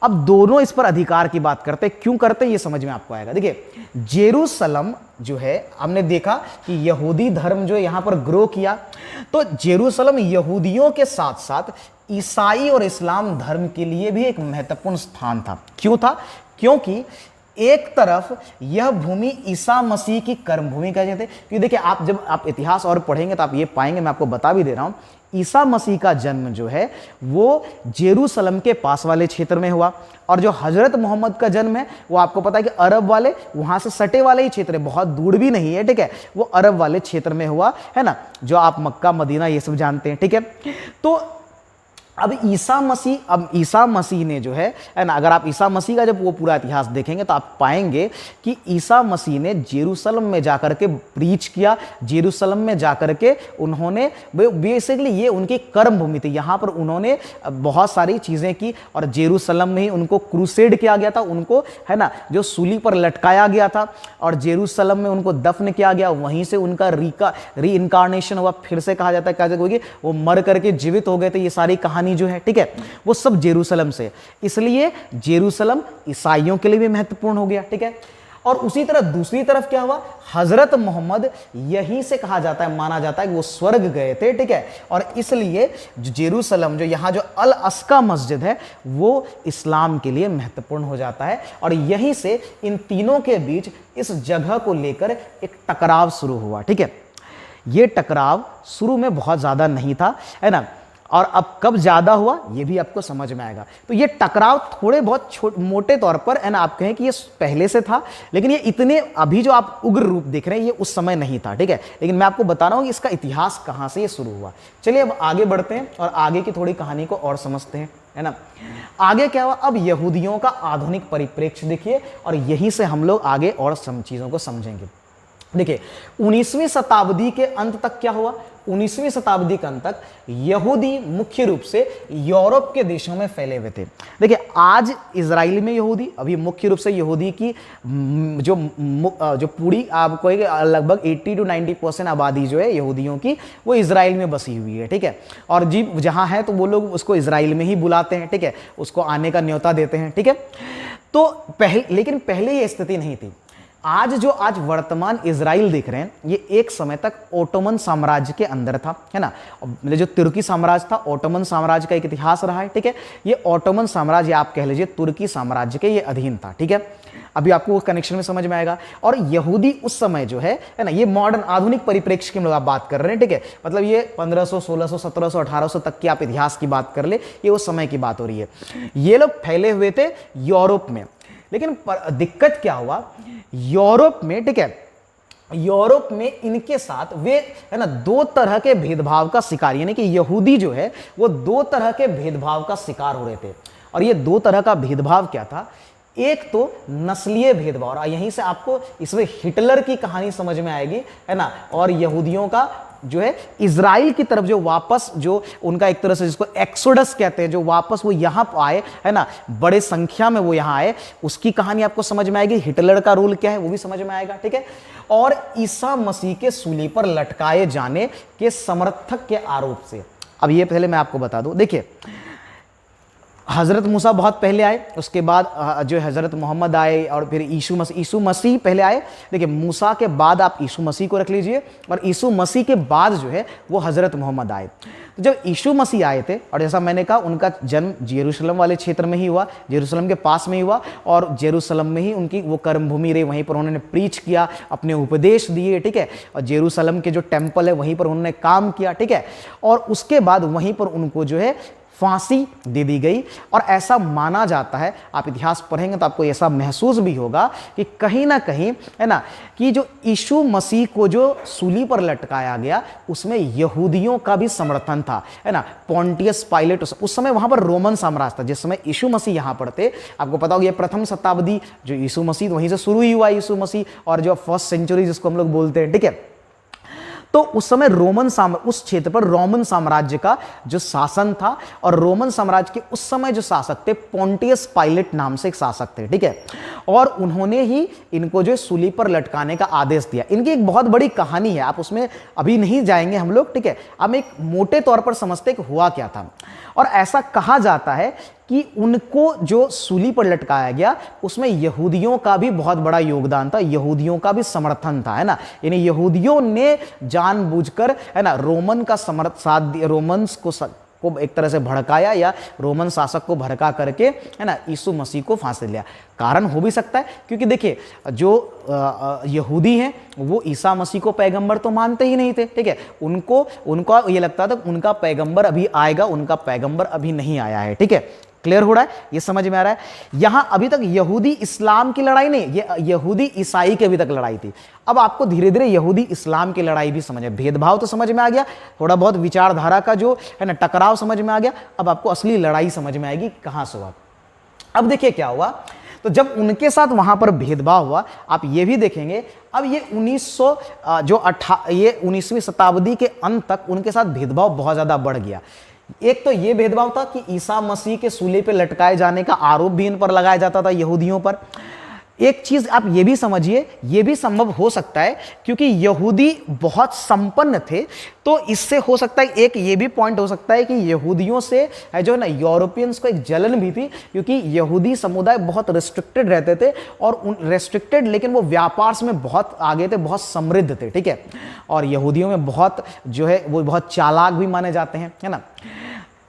अब दोनों इस पर अधिकार की बात करते हैं, क्यों करते हैं ये समझ में आपको आएगा। देखिए, जेरूसलम जो है, हमने देखा कि यहूदी धर्म जो यहां पर ग्रो किया, तो जेरूसलम यहूदियों के साथ साथ ईसाई और इस्लाम धर्म के लिए भी एक महत्वपूर्ण स्थान था। क्यों था? क्योंकि एक तरफ यह भूमि ईसा मसीह की कर्मभूमि कहे जाते, क्योंकि देखिए आप जब आप इतिहास और पढ़ेंगे तो आप ये पाएंगे, मैं आपको बता भी दे रहा हूं, ईसा मसीह का जन्म जो है वो जेरूसलम के पास वाले क्षेत्र में हुआ, और जो हजरत मोहम्मद का जन्म है वो आपको पता है कि अरब वाले, वहां से सटे वाले ही क्षेत्र है, बहुत दूर भी नहीं है, ठीक है, वो अरब वाले क्षेत्र में हुआ, है ना, जो आप मक्का मदीना ये सब जानते हैं, ठीक है। तो अब ईसा मसीह ने जो है ना, अगर आप ईसा मसीह का जब वो पूरा इतिहास देखेंगे तो आप पाएंगे कि ईसा मसीह ने जेरूशलम में जाकर के प्रीच किया, जेरूशलम में जाकर के उन्होंने बेसिकली, ये उनकी कर्म भूमि थी, यहाँ पर उन्होंने बहुत सारी चीज़ें की और जेरूशलम में ही उनको क्रूसेड किया गया था, उनको है ना जो सूली पर लटकाया गया था और जेरूशलम में उनको दफन किया गया, वहीं से उनका री इनकारनेशन हुआ, फिर से कहा जाता है कैसे वो मर करके जीवित हो गए थे, ये सारी कहानी जो है, ठीक है, वो सब जेरूशलम से, इसलिए जेरूशलम ईसाइयों के लिए भी महत्वपूर्ण हो गया, ठीक है। और उसी तरह दूसरी तरफ क्या हुआ, हजरत मोहम्मद यहीं से कहा जाता है, माना जाता है कि वो स्वर्ग गए थे, ठीक है, और इसलिए जेरूशलम जो यहाँ जो अल अस्का मस्जिद है वो इस्लाम के लिए महत्वपूर्ण हो जाता है। और यहीं से इन तीनों के बीच इस जगह को लेकर एक टकराव शुरू हुआ, ठीक है। ये टकराव शुरू में बहुत ज्यादा नहीं था, है ना, और अब कब ज्यादा हुआ ये भी आपको समझ में आएगा। तो ये टकराव थोड़े बहुत मोटे तौर पर, है ना, आप कहें कि ये पहले से था, लेकिन ये इतने अभी जो आप उग्र रूप देख रहे हैं ये उस समय नहीं था, ठीक है। लेकिन मैं आपको बता रहा हूं कि इसका इतिहास कहां से ये शुरू हुआ। चलिए अब आगे बढ़ते हैं और आगे की थोड़ी कहानी को और समझते हैं, है ना। आगे क्या हुआ, अब यहूदियों का आधुनिक परिप्रेक्ष्य देखिए और यहीं से हम लोग आगे और चीजों को समझेंगे। देखिए 19वीं शताब्दी के अंत तक क्या हुआ, 19वीं शताब्दी के अंत तक यहूदी मुख्य रूप से यूरोप के देशों में फैले हुए थे। देखिए आज इजराइल में यहूदी, अभी मुख्य रूप से यहूदी की जो पूरी आपको लगभग 80 to 90% आबादी जो है यहूदियों की वो इजराइल में बसी हुई है, ठीक है। और जी जहां है तो वो लोग उसको इजराइल में ही बुलाते हैं, ठीक है, उसको आने का न्योता देते हैं, ठीक है। तो लेकिन पहले ये स्थिति नहीं थी। आज वर्तमान इजराइल देख रहे हैं ये एक समय तक ओटोमन साम्राज्य के अंदर था, है ना। जो तुर्की साम्राज्य था, ओटोमन साम्राज्य का एक इतिहास रहा है, ठीक है। ये ओटोमन साम्राज्य आप कह लीजिए तुर्की साम्राज्य के ये अधीन था, ठीक है। अभी आपको कनेक्शन में समझ में आएगा। और यहूदी उस समय जो है ना, ये मॉडर्न आधुनिक परिप्रेक्ष्य की हम लोग आप बात कर रहे हैं, ठीक है। मतलब ये 1500, 1600, 1700, 1800 तक की आप इतिहास की बात कर ले, ये उस समय की बात हो रही है। ये लोग फैले हुए थे यूरोप में, लेकिन दिक्कत क्या हुआ यूरोप में, ठीक है, यूरोप में इनके साथ वे, है ना, दो तरह के भेदभाव का शिकार, यानी कि यहूदी जो है वो दो तरह के भेदभाव का शिकार हो रहे थे। और ये दो तरह का भेदभाव क्या था, एक तो नस्लीय भेदभाव, और यहीं से आपको इसमें हिटलर की कहानी समझ में आएगी, है ना, और यहूदियों का जो है इजराइल की तरफ जो वापस, जो उनका एक तरह से जिसको एक्सोडस कहते हैं, जो वापस वो यहां आए, है ना, बड़े संख्या में वो यहां आए, उसकी कहानी आपको समझ में आएगी। हिटलर का रोल क्या है वो भी समझ में आएगा, ठीक है। और ईसा मसीह के सूली पर लटकाए जाने के समर्थक के आरोप से, अब ये पहले मैं आपको बता दूं, देखिए हजरत मूसा बहुत पहले आए, उसके बाद जो हजरत मोहम्मद आए और फिर यीशु मसीह पहले आए। देखिए मूसा के बाद आप यीशु मसीह को रख लीजिए और यीशु मसीह के बाद जो है वो हजरत मोहम्मद आए। तो जब यीशु मसीह आए थे, और जैसा मैंने कहा उनका जन्म जेरूशलम वाले क्षेत्र में ही हुआ, जेरूशलम के पास में ही हुआ, और जेरूशलम में ही उनकी वो कर्मभूमि रही, वहीं पर उन्होंने प्रीच किया, अपने उपदेश दिए, ठीक है। और जेरूशलम के जो टेम्पल है वहीं पर उन्होंने काम किया, ठीक है। और उसके बाद वहीं पर उनको जो है फांसी दे दी गई। और ऐसा माना जाता है, आप इतिहास पढ़ेंगे तो आपको ऐसा महसूस भी होगा कि कहीं ना कहीं, है ना, कि जो यीशु मसीह को जो सूली पर लटकाया गया उसमें यहूदियों का भी समर्थन था, है ना। पोंटियस पाइलेट उस समय वहां पर रोमन साम्राज्य था, जिस समय यीशु मसीह यहां पर थे। आपको पता होगा ये प्रथम शताब्दी जो यीशु मसीह, वहीं से शुरू ही हुआ यीशु मसीह, और जो फर्स्ट सेंचुरी जिसको हम लोग बोलते हैं, ठीक है। तो उस समय उस क्षेत्र पर रोमन साम्राज्य का जो शासन था, और रोमन साम्राज्य के उस समय जो शासक थे पोंटियस पाइलेट नाम से एक शासक थे, ठीक है। और उन्होंने ही इनको जो सूली पर लटकाने का आदेश दिया। इनकी एक बहुत बड़ी कहानी है, आप उसमें अभी नहीं जाएंगे हम लोग, ठीक है। हम एक मोटे तौर पर समझते हैं कि हुआ क्या था। और ऐसा कहा जाता है कि उनको जो सूली पर लटकाया गया उसमें यहूदियों का भी बहुत बड़ा योगदान था, यहूदियों का भी समर्थन था, है ना। यानी यहूदियों ने जानबूझकर, है ना, रोमन का रोमन्स को एक तरह से भड़काया, या रोमन शासक को भड़का करके, है ना, यीशु मसीह को फांसी लिया। कारण हो भी सकता है क्योंकि देखिए जो यहूदी हैं वो ईसा मसीह को पैगंबर तो मानते ही नहीं थे, ठीक है। उनको ये लगता था उनका पैगंबर अभी आएगा, उनका पैगंबर अभी नहीं आया है, ठीक है। क्लियर हो रहा है, ये समझ में आ रहा है। यहां अभी तक यहूदी इस्लाम की लड़ाई नहीं, ये यहूदी ईसाई की अभी तक लड़ाई थी। अब आपको धीरे धीरे यहूदी इस्लाम की लड़ाई भी समझ में, भेदभाव तो समझ में आ गया, थोड़ा बहुत विचारधारा का जो है ना टकराव समझ में आ गया। अब आपको असली लड़ाई समझ में आएगी कहां से हुआ। अब देखिए क्या हुआ, तो जब उनके साथ वहां पर भेदभाव हुआ, आप ये भी देखेंगे, अब ये 19वीं शताब्दी के अंत तक उनके साथ भेदभाव बहुत ज्यादा बढ़ गया। एक तो ये भेदभाव था कि ईसा मसीह के सूले पे लटकाए जाने का आरोप भी इन पर लगाया जाता था, यहूदियों पर। एक चीज आप ये भी समझिए, ये भी संभव हो सकता है क्योंकि यहूदी बहुत संपन्न थे, तो इससे हो सकता है एक ये भी पॉइंट हो सकता है कि यहूदियों से जो है ना यूरोपियंस को एक जलन भी थी, क्योंकि यहूदी समुदाय बहुत रेस्ट्रिक्टेड रहते थे, और उन रेस्ट्रिक्टेड लेकिन वो व्यापार में बहुत आगे थे, बहुत समृद्ध थे, ठीक है। और यहूदियों में बहुत जो है वो बहुत चालाक भी माने जाते हैं, है ना।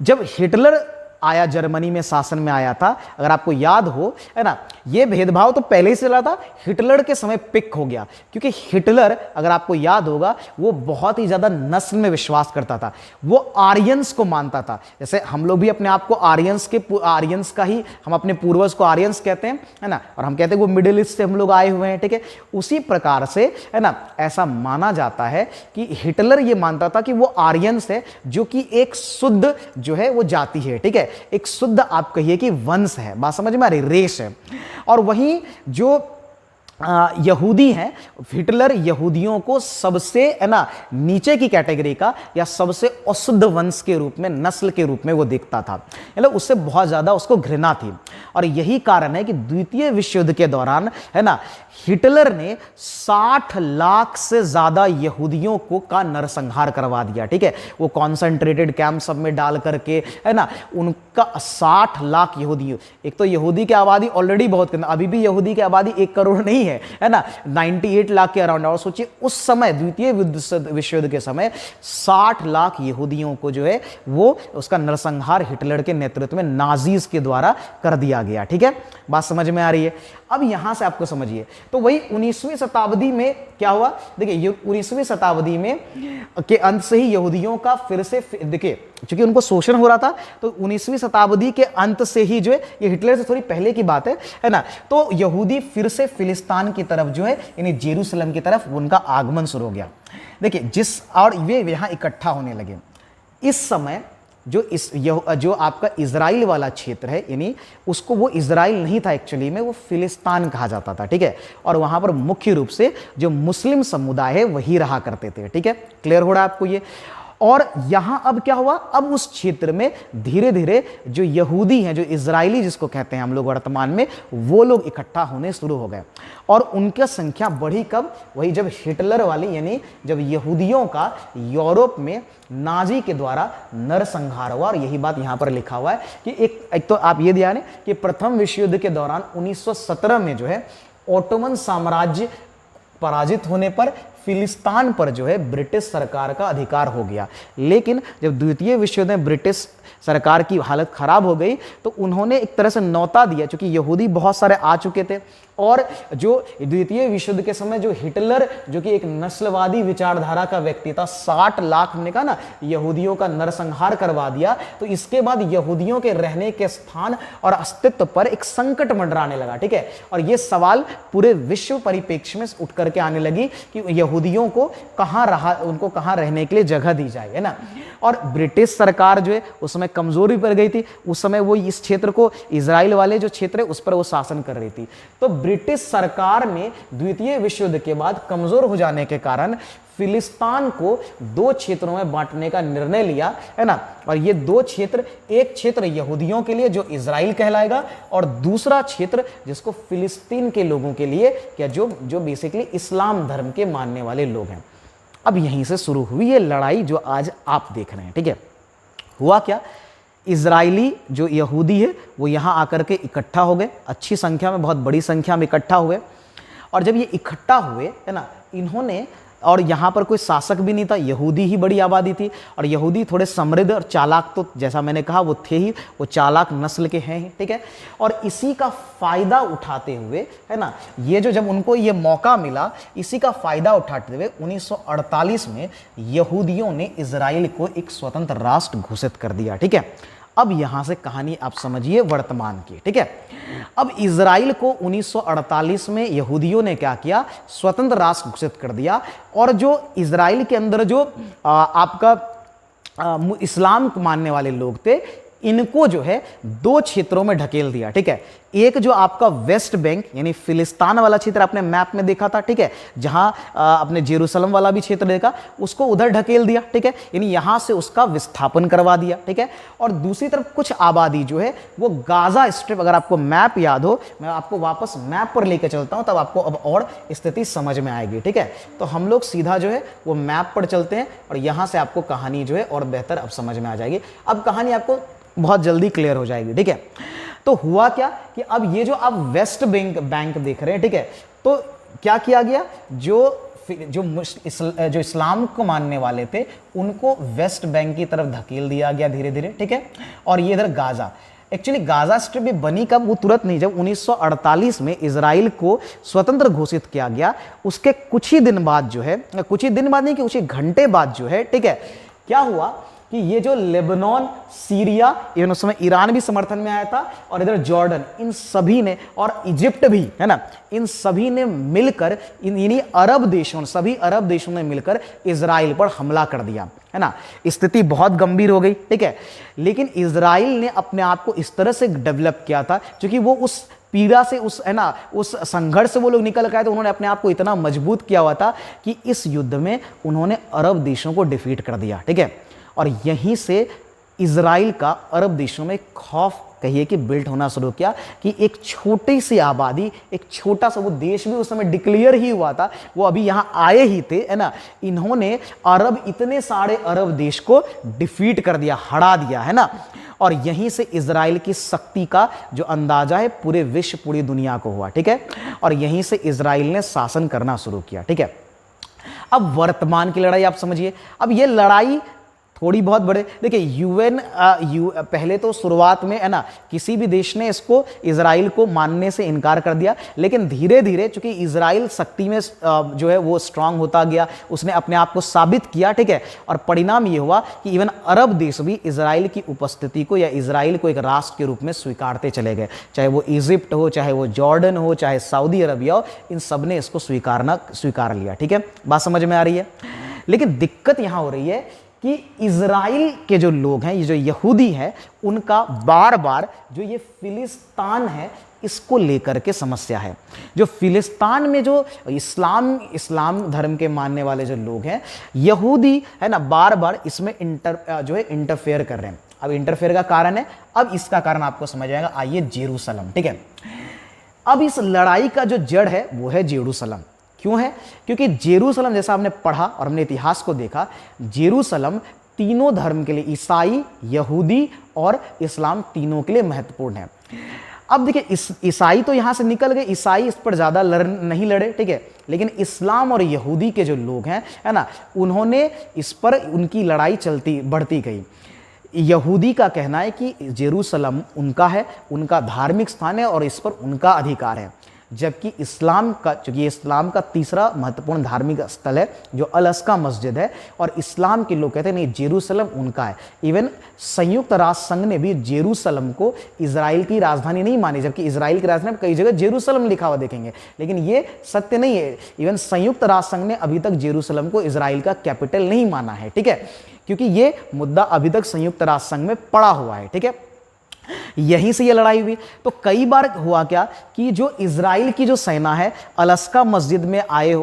जब हिटलर आया, जर्मनी में शासन में आया था, अगर आपको याद हो, है ना, ये भेदभाव तो पहले ही से चला था, हिटलर के समय पिक हो गया, क्योंकि हिटलर अगर आपको याद होगा वो बहुत ही ज्यादा नस्ल में विश्वास करता था, वो आर्यंस को मानता था। जैसे हम लोग भी अपने आप को आर्यंस का ही, हम अपने पूर्वज को आर्यंस कहते हैं, है ना, और हम कहते हैं वो मिडिल ईस्ट से हम लोग आए हुए हैं, ठीक है। उसी प्रकार से, है ना, ऐसा माना जाता है कि हिटलर ये मानता था कि वो आर्यंस है, जो कि एक शुद्ध जो है वो जाति है, ठीक है, एक शुद्ध आप कहिए कि वंश है, बात समझ में आ रही, रेस है। और वहीं जो यहूदी हैं, हिटलर यहूदियों को सबसे, है ना, नीचे की कैटेगरी का या सबसे अशुद्ध वंश के रूप में, नस्ल के रूप में वो देखता था, मतलब उससे बहुत ज्यादा उसको घृणा थी। और यही कारण है कि द्वितीय विश्व युद्ध के दौरान, है ना, हिटलर ने 60 लाख से ज्यादा यहूदियों को का नरसंहार करवा दिया, ठीक है। वो कॉन्सेंट्रेटेड कैंप सब में डाल करके, है ना, उनका 60 लाख यहूदी, एक तो यहूदी की आबादी ऑलरेडी बहुत, अभी भी यहूदी की आबादी 1 करोड़ नहीं है ना, 98 लाख के अराउंड। और सोचिए उस समय द्वितीय विश्व युद्ध के समय 60 लाख यहूदियों को जो है वो उसका नरसंहार हिटलर के नेतृत्व में नाजीज के द्वारा कर दिया गया, ठीक है, बात समझ में आ रही है। अब यहां से आपको समझिए, तो वही 19वीं शताब्दी में क्या हुआ, देखिए 19वीं शताब्दी में के अंत से ही यहूदियों का फिर से, देखिए क्योंकि उनको शोषण हो रहा था, तो 19वीं शताब्दी के अंत से ही जो है, ये हिटलर से थोड़ी पहले की बात है ना, तो यहूदी फिर से फिलिस्तीन की तरफ जो है, यानी जेरूसलम की तरफ उनका आगमन शुरू हो गया। देखिए और वे यहां इकट्ठा होने लगे। इस समय जो आपका इजराइल वाला क्षेत्र है, यानी उसको वो इजराइल नहीं था एक्चुअली में, वो फिलिस्तीन कहा जाता था, ठीक है। और वहां पर मुख्य रूप से जो मुस्लिम समुदाय है वही रहा करते थे, ठीक है, क्लियर हो रहा है आपको ये। और यहां अब क्या हुआ, अब उस क्षेत्र में धीरे धीरे जो यहूदी हैं, जो इजरायली जिसको कहते हैं हम लोग वर्तमान में, वो लोग इकट्ठा होने शुरू हो गए। और उनकी संख्या बढ़ी कब, वही जब हिटलर वाली, यानी जब यहूदियों का यूरोप में नाजी के द्वारा नरसंहार हुआ। और यही बात यहां पर लिखा हुआ है कि एक तो आप ये ध्यान है कि प्रथम विश्व युद्ध के दौरान 1917 में जो है ओटोमन साम्राज्य पराजित होने पर फिलिस्तीन पर जो है ब्रिटिश सरकार का अधिकार हो गया। लेकिन जब द्वितीय विश्व युद्ध में ब्रिटिश सरकार की हालत खराब हो गई, तो उन्होंने एक तरह से न्योता दिया, क्योंकि यहूदी बहुत सारे आ चुके थे, और जो द्वितीय विश्व युद्ध के समय जो हिटलर, जो कि एक नस्लवादी विचारधारा का व्यक्ति था, 60 लाख हमने कहा ना यहूदियों का नरसंहार करवा दिया, तो इसके बाद यहूदियों के रहने के स्थान और अस्तित्व पर एक संकट मंडराने लगा, ठीक है। और यह सवाल पूरे विश्व परिप्रेक्ष्य में उठ करके आने लगी कि यहूदियों को उनको कहां रहने के लिए जगह दी जाए, है ना। और ब्रिटिश सरकार जो है उस समय कमजोरी पर गई थी, उस समय वो इस क्षेत्र को, इजराइल वाले जो क्षेत्र है उस पर वो शासन कर रही थी। तो ब्रिटिश सरकार ने द्वितीय विश्व युद्ध के बाद कमजोर हो जाने के कारण फिलिस्तीन को 2 क्षेत्रों में बांटने का निर्णय लिया, है ना। और ये 2 क्षेत्र, एक क्षेत्र यहूदियों के लिए जो इजराइल कहलाएगा, और दूसरा क्षेत्र जिसको फिलिस्तीन के लोगों के लिए, क्या जो बेसिकली इस्लाम धर्म के मानने वाले लोग हैं। अब यहीं से शुरू हुई ये लड़ाई जो आज आप देख रहे हैं, ठीक है। हुआ क्या, इजरायली जो यहूदी है वो यहाँ आकर के इकट्ठा हो गए, अच्छी संख्या में, बहुत बड़ी संख्या में इकट्ठा हुए। और जब ये इकट्ठा हुए, है ना, इन्होंने, और यहाँ पर कोई शासक भी नहीं था, यहूदी ही बड़ी आबादी थी, और यहूदी थोड़े समृद्ध और चालाक, तो जैसा मैंने कहा वो थे ही, वो चालाक नस्ल के हैं ही, ठीक है। और इसी का फायदा उठाते हुए, है ना, ये जब उनको ये मौका मिला, इसी का फायदा उठाते हुए 1948 में यहूदियों ने इजराइल को एक स्वतंत्र राष्ट्र घोषित कर दिया, ठीक है। अब यहां से कहानी आप समझिए वर्तमान की, ठीक है। अब इजराइल को 1948 में यहूदियों ने क्या किया, स्वतंत्र राष्ट्र घोषित कर दिया, और जो इजराइल के अंदर जो आपका इस्लाम को मानने वाले लोग थे, इनको जो है दो क्षेत्रों में ढकेल दिया, ठीक है। एक जो आपका वेस्ट बैंक यानी फिलिस्तान वाला क्षेत्र आपने मैप में देखा था, ठीक है, जहां आपने जेरूसलम वाला भी क्षेत्र देखा, उसको उधर ढकेल दिया, ठीक है, यानी यहां से उसका विस्थापन करवा दिया, ठीक है। और दूसरी तरफ कुछ आबादी जो है वो गाजा स्ट्रिप, अगर आपको मैप याद हो, मैं आपको वापस मैप पर लेकर चलता हूं, तब आपको अब और स्थिति समझ में आएगी, ठीक है। तो हम लोग सीधा जो है वो मैप पर चलते हैं और यहां से आपको कहानी जो है और बेहतर अब समझ में आ जाएगी। अब कहानी आपको बहुत जल्दी क्लियर हो जाएगी, ठीक है। तो हुआ क्या कि अब ये जो आप वेस्ट बैंक देख रहे हैं, ठीक है, तो क्या किया गया, जो इस्लाम को मानने वाले थे उनको वेस्ट बैंक की तरफ धकेल दिया गया धीरे धीरे, ठीक है। और ये इधर गाजा, एक्चुअली गाजा स्ट्रिप भी बनी कब, वो तुरंत नहीं, जब 1948 में इजराइल को स्वतंत्र घोषित किया गया, उसके कुछ ही दिन बाद जो है, कुछ ही दिन बाद नहीं कि कुछ ही घंटे बाद जो है, ठीक है, क्या हुआ कि ये जो लेबनान, सीरिया, इवन उस समय ईरान भी समर्थन में आया था, और इधर जॉर्डन, इन सभी ने, और इजिप्ट भी, है ना, इन सभी ने मिलकर, इन्हीं अरब देशों, सभी अरब देशों ने मिलकर इजराइल पर हमला कर दिया, है ना। स्थिति बहुत गंभीर हो गई, ठीक है। लेकिन इजराइल ने अपने आप को इस तरह से डेवलप किया था, क्योंकि वो उस पीड़ा से, उस, है ना, उस संघर्ष से वो लोग निकल गए, तो उन्होंने अपने आप को इतना मजबूत किया हुआ था कि इस युद्ध में उन्होंने अरब देशों को डिफीट कर दिया, ठीक है। और यहीं से इजराइल का अरब देशों में खौफ कहिए कि बिल्ड होना शुरू किया कि एक छोटी सी आबादी, एक छोटा सा, वो देश भी उस समय डिक्लेयर ही हुआ था, वो अभी यहां आए ही थे, है ना, इन्होंने इतने सारे अरब देश को डिफीट कर दिया, हरा दिया, है ना। और यहीं से इजराइल की शक्ति का जो अंदाजा है पूरे विश्व, पूरी दुनिया को हुआ, ठीक है। और यहीं से इजराइल ने शासन करना शुरू किया, ठीक है। अब वर्तमान की लड़ाई आप समझिए। अब ये लड़ाई थोड़ी बहुत बड़े, देखिए यूएन पहले तो शुरुआत में, है ना, किसी भी देश ने इसको, इजराइल को मानने से इनकार कर दिया, लेकिन धीरे धीरे चूंकि इजराइल शक्ति में जो है वो स्ट्रांग होता गया, उसने अपने आप को साबित किया, ठीक है। और परिणाम ये हुआ कि इवन अरब देश भी इजराइल की उपस्थिति को या इजराइल को एक राष्ट्र के रूप में स्वीकारते चले गए, चाहे वो इजिप्ट हो, चाहे वो जॉर्डन हो, चाहे सऊदी अरबिया हो, इन सब ने इसको स्वीकार लिया, ठीक है। बात समझ में आ रही है। लेकिन दिक्कत यहां हो रही है कि इजराइल के जो लोग हैं, ये जो यहूदी हैं, उनका बार बार जो ये फिलिस्तान है, इसको लेकर के समस्या है। जो फिलिस्तान में जो इस्लाम धर्म के मानने वाले जो लोग हैं, यहूदी, है ना, बार बार इसमें इंटरफेयर कर रहे हैं। अब इंटरफेयर का कारण है, अब इसका कारण आपको समझ आएगा, आइए जेरूसलम, ठीक है। अब इस लड़ाई का जो जड़ है वो है जेरूसलम। क्यों है? क्योंकि जेरूसलम, जैसा हमने पढ़ा और हमने इतिहास को देखा, जेरूसलम तीनों धर्म के लिए, ईसाई, यहूदी और इस्लाम, तीनों के लिए महत्वपूर्ण है। अब देखिए, ईसाई तो यहां से निकल गए, ईसाई इस पर ज्यादा नहीं लड़े, ठीक है। लेकिन इस्लाम और यहूदी के जो लोग हैं, है ना, उन्होंने इस पर, उनकी लड़ाई बढ़ती गई। यहूदी का कहना है कि जेरूसलम उनका है, उनका धार्मिक स्थान है और इस पर उनका अधिकार है। जबकि इस्लाम का, चूंकि इस्लाम का तीसरा महत्वपूर्ण धार्मिक स्थल है जो अल अक्सा मस्जिद है, और इस्लाम के लोग कहते हैं नहीं, जेरूसलम उनका है। इवन संयुक्त राष्ट्र संघ ने भी जेरूसलम को इजराइल की राजधानी नहीं मानी, जबकि इजराइल की राजधानी कई जगह जेरूसलम लिखा हुआ देखेंगे, लेकिन ये सत्य नहीं है। इवन संयुक्त राष्ट्र संघ ने अभी तक जेरूसलम को इजराइल का कैपिटल नहीं माना है, ठीक है, क्योंकि ये मुद्दा अभी तक संयुक्त राष्ट्र संघ में पड़ा हुआ है, ठीक है। यहीं से ये लड़ाई हुई। तो कई बार हुआ क्या कि जो इजराइल की जो सेना है, अल अक्सा मस्जिद में आए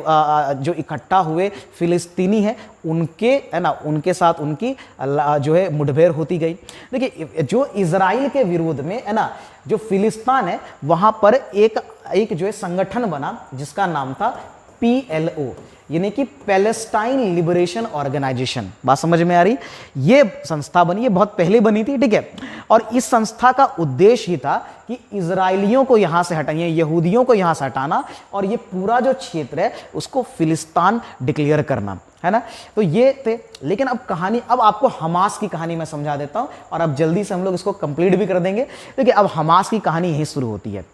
जो इकट्ठा हुए फिलिस्तीनी है, उनके, है ना, उनके साथ उनकी जो है मुठभेड़ होती गई। देखिए, जो इजराइल के विरोध में, है ना, जो फिलिस्तीन है, वहां पर एक जो है संगठन बना जिसका नाम था PLO, यानी कि पैलेस्टाइन लिबरेशन ऑर्गेनाइजेशन। बात समझ में आ रही? ये संस्था बनी, ये बहुत पहले बनी थी, ठीक है। और इस संस्था का उद्देश्य ही था कि इजराइलियों को यहां से हटाइए, यहूदियों को यहां से हटाना, और ये पूरा जो क्षेत्र है उसको फिलिस्तीन डिक्लेयर करना, है ना। तो ये थे। लेकिन अब कहानी, अब आपको हमास की कहानी मैं समझा देता हूं, और अब जल्दी से हम लोग इसको कंप्लीट भी कर देंगे। देखिए, अब हमास की कहानी यहीं शुरू होती है।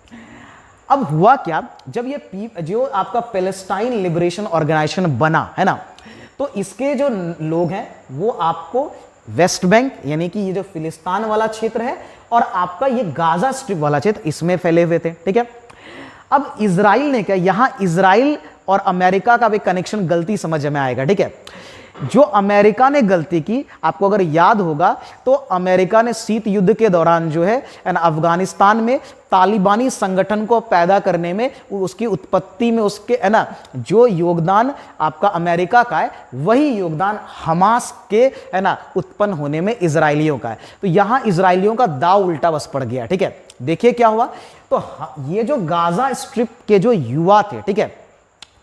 अब हुआ क्या, जब ये जो आपका पैलेस्टाइन लिबरेशन ऑर्गेनाइजेशन बना, है ना, तो इसके जो लोग हैं वो आपको वेस्ट बैंक यानी कि ये जो फिलिस्तीन वाला क्षेत्र है और आपका ये गाजा स्ट्रिप वाला क्षेत्र, इसमें फैले हुए थे। ठीक है, अब इजराइल ने क्या, यहां इजराइल और अमेरिका का भी कनेक्शन गलती समझ में आएगा। ठीक है, जो अमेरिका ने गलती की, आपको अगर याद होगा तो अमेरिका ने शीत युद्ध के दौरान जो है ना अफगानिस्तान में तालिबानी संगठन को पैदा करने में, उसकी उत्पत्ति में, उसके है ना जो योगदान आपका अमेरिका का है, वही योगदान हमास के है ना उत्पन्न होने में इजरायलियों का है। तो यहां इजरायलियों का दाव उल्टा बस पड़ गया। ठीक है, देखिए क्या हुआ, तो ये जो गाजा स्ट्रिप के जो युवा थे, ठीक है,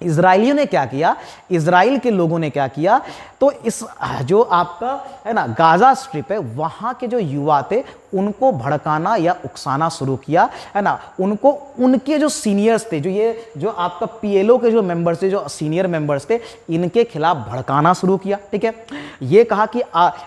इजरायलियों ने क्या किया, इजराइल के लोगों ने क्या किया, तो इस जो आपका है ना गाजा स्ट्रिप है, वहां के जो युवा थे उनको भड़काना या उकसाना शुरू किया, है ना, उनको उनके जो सीनियर्स थे, जो आपका पीएलओ के जो मेंबर्स थे, जो सीनियर मेंबर्स थे, इनके खिलाफ भड़काना शुरू किया। ठीक है, ये कहा कि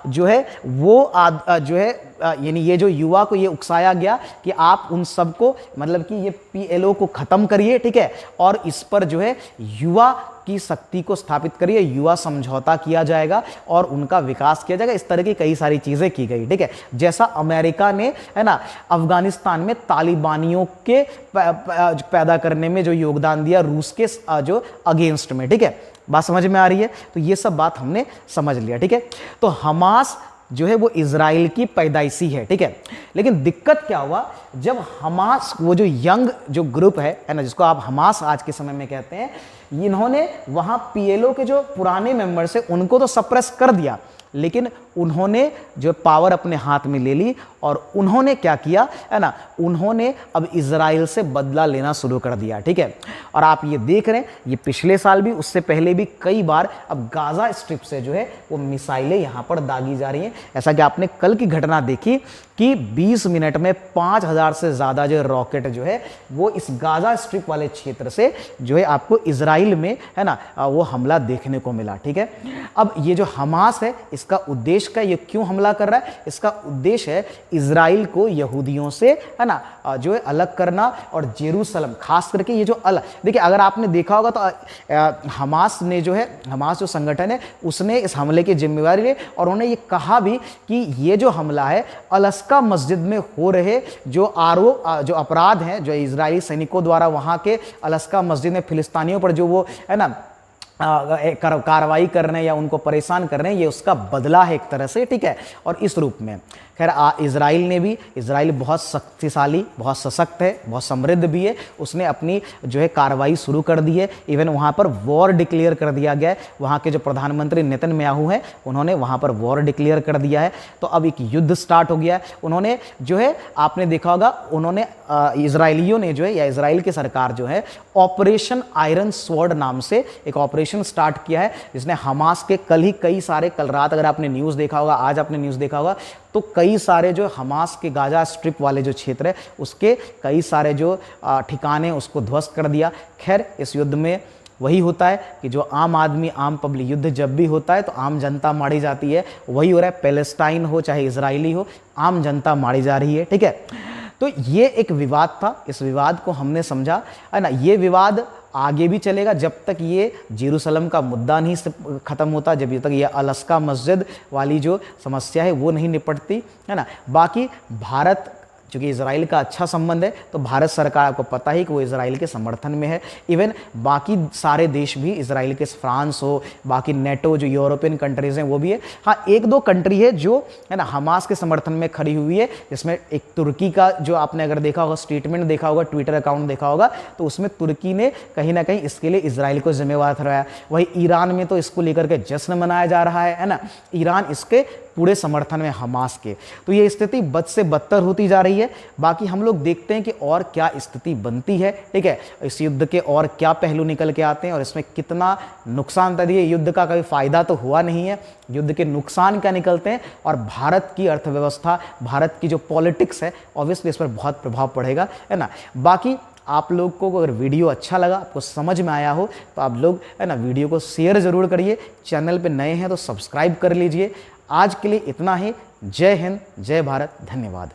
जो है वो जो है यानी ये जो युवा को ये उकसाया गया कि आप उन सबको, मतलब कि ये पीएलओ को खत्म करिए। ठीक है, और इस पर जो है युवा की शक्ति को स्थापित करिए, युवा समझौता किया जाएगा और उनका विकास किया जाएगा। इस तरह की कई सारी चीजें की गई। ठीक है, जैसा अमेरिका ने है ना अफगानिस्तान में तालिबानियों के पैदा करने में जो योगदान दिया रूस के जो अगेंस्ट में। ठीक है, बात समझ में आ रही है, तो ये सब बात हमने समझ लिया। ठीक है, तो हमास जो है वो इजराइल की पैदाइशी है। ठीक है, लेकिन दिक्कत क्या हुआ, जब हमास, वो जो यंग जो ग्रुप है ना, जिसको आप हमास आज के समय में कहते हैं, इन्होंने वहां पीएलओ के जो पुराने मेंबर्स है उनको तो सप्रेस कर दिया, लेकिन उन्होंने जो पावर अपने हाथ में ले ली और उन्होंने क्या किया है ना, उन्होंने अब इजराइल से बदला लेना शुरू कर दिया। ठीक है, और आप ये देख रहे हैं, ये पिछले साल भी, उससे पहले भी कई बार अब गाजा स्ट्रिप से जो है वो मिसाइलें यहां पर दागी जा रही हैं। ऐसा कि आपने कल की घटना देखी कि 20 मिनट में 5000 से ज्यादा जो रॉकेट जो है वो इस गाजा स्ट्रिप वाले क्षेत्र से जो है आपको इजराइल में है ना वो हमला देखने को मिला। ठीक है, अब ये जो हमास है, इसका उद्देश्य क्या, ये क्यों हमला कर रहा है, इसका उद्देश्य है इजराइल को यहूदियों से है ना जो है अलग करना, और जेरूसलम खास करके ये जो अलग, देखिए अगर आपने देखा होगा तो हमास ने जो है, हमास जो संगठन है उसने इस हमले की जिम्मेवारी ली और उन्होंने ये कहा भी कि ये जो हमला है अलस्का मस्जिद में हो रहे जो जो अपराध हैं, जो इजरायली सैनिकों द्वारा वहां के अलस्का मस्जिद में फिलिस्तीनियों पर जो वो है ना कार्रवाई कर रहे हैं या उनको परेशान कर रहे हैं, ये उसका बदला है एक तरह से। ठीक है, और इस रूप में खैर इजराइल ने भी, इजराइल बहुत शक्तिशाली, बहुत सशक्त है, बहुत समृद्ध भी है, उसने अपनी जो है कार्रवाई शुरू कर दी है। इवन वहाँ पर वॉर डिक्लेयर कर दिया गया है। वहाँ के जो प्रधानमंत्री नेतन्याहू हैं उन्होंने वहाँ पर वॉर डिक्लेयर कर दिया है। तो अब एक युद्ध स्टार्ट हो गया है। उन्होंने जो है आपने देखा होगा, उन्होंने इजराइलियों ने जो है, या इजराइल की सरकार जो है, ऑपरेशन आयरन स्वॉर्ड नाम से एक ऑपरेशन स्टार्ट किया है, जिसने हमास के कल रात अगर आपने न्यूज़ देखा होगा, आज आपने न्यूज़ देखा होगा, तो कई सारे जो हमास के गाजा स्ट्रिप वाले जो क्षेत्र है उसके कई सारे जो ठिकाने उसको ध्वस्त कर दिया। खैर इस युद्ध में वही होता है कि जो आम आदमी, आम पब्लिक, युद्ध जब भी होता है तो आम जनता मारी जाती है, वही हो रहा है। पैलेस्टाइन हो चाहे इजरायली हो, आम जनता मारी जा रही है। ठीक है, तो ये एक विवाद था, इस विवाद को हमने समझा है ना। ये विवाद आगे भी चलेगा जब तक ये जेरूसलम का मुद्दा नहीं खत्म होता, जब तक ये अलस्का मस्जिद वाली जो समस्या है वो नहीं निपटती है ना। बाकी भारत, चूँकि इजराइल का अच्छा संबंध है, तो भारत सरकार को पता ही कि वो इजराइल के समर्थन में है। इवन बाकी सारे देश भी इजराइल के, फ्रांस हो, बाकी नेटो जो यूरोपियन कंट्रीज़ हैं वो भी है। हाँ, एक दो कंट्री है जो है ना हमास के समर्थन में खड़ी हुई है, जिसमें एक तुर्की का, जो आपने अगर देखा होगा, स्टेटमेंट देखा होगा, ट्विटर अकाउंट देखा होगा, तो उसमें तुर्की ने कहीं ना कहीं इसके लिए इजराइल को जिम्मेवार ठहराया। वही ईरान में तो इसको लेकर के जश्न मनाया जा रहा है ना। ईरान इसके पूरे समर्थन में हमास के। तो ये स्थिति बद से बदतर होती जा रही है। बाकी हम लोग देखते हैं कि और क्या स्थिति बनती है। ठीक है, इस युद्ध के और क्या पहलू निकल के आते हैं और इसमें कितना नुकसान, तभी युद्ध का कभी फायदा तो हुआ नहीं है, युद्ध के नुकसान क्या निकलते हैं, और भारत की अर्थव्यवस्था, भारत की जो पॉलिटिक्स है, ऑब्वियसली इस पर बहुत प्रभाव पड़ेगा, है ना। बाकी आप लोग को अगर वीडियो अच्छा लगा, आपको समझ में आया हो, तो आप लोग है ना वीडियो को शेयर ज़रूर करिए। चैनल पे नए हैं तो सब्सक्राइब कर लीजिए। आज के लिए इतना ही। जय हिंद, जय भारत, धन्यवाद।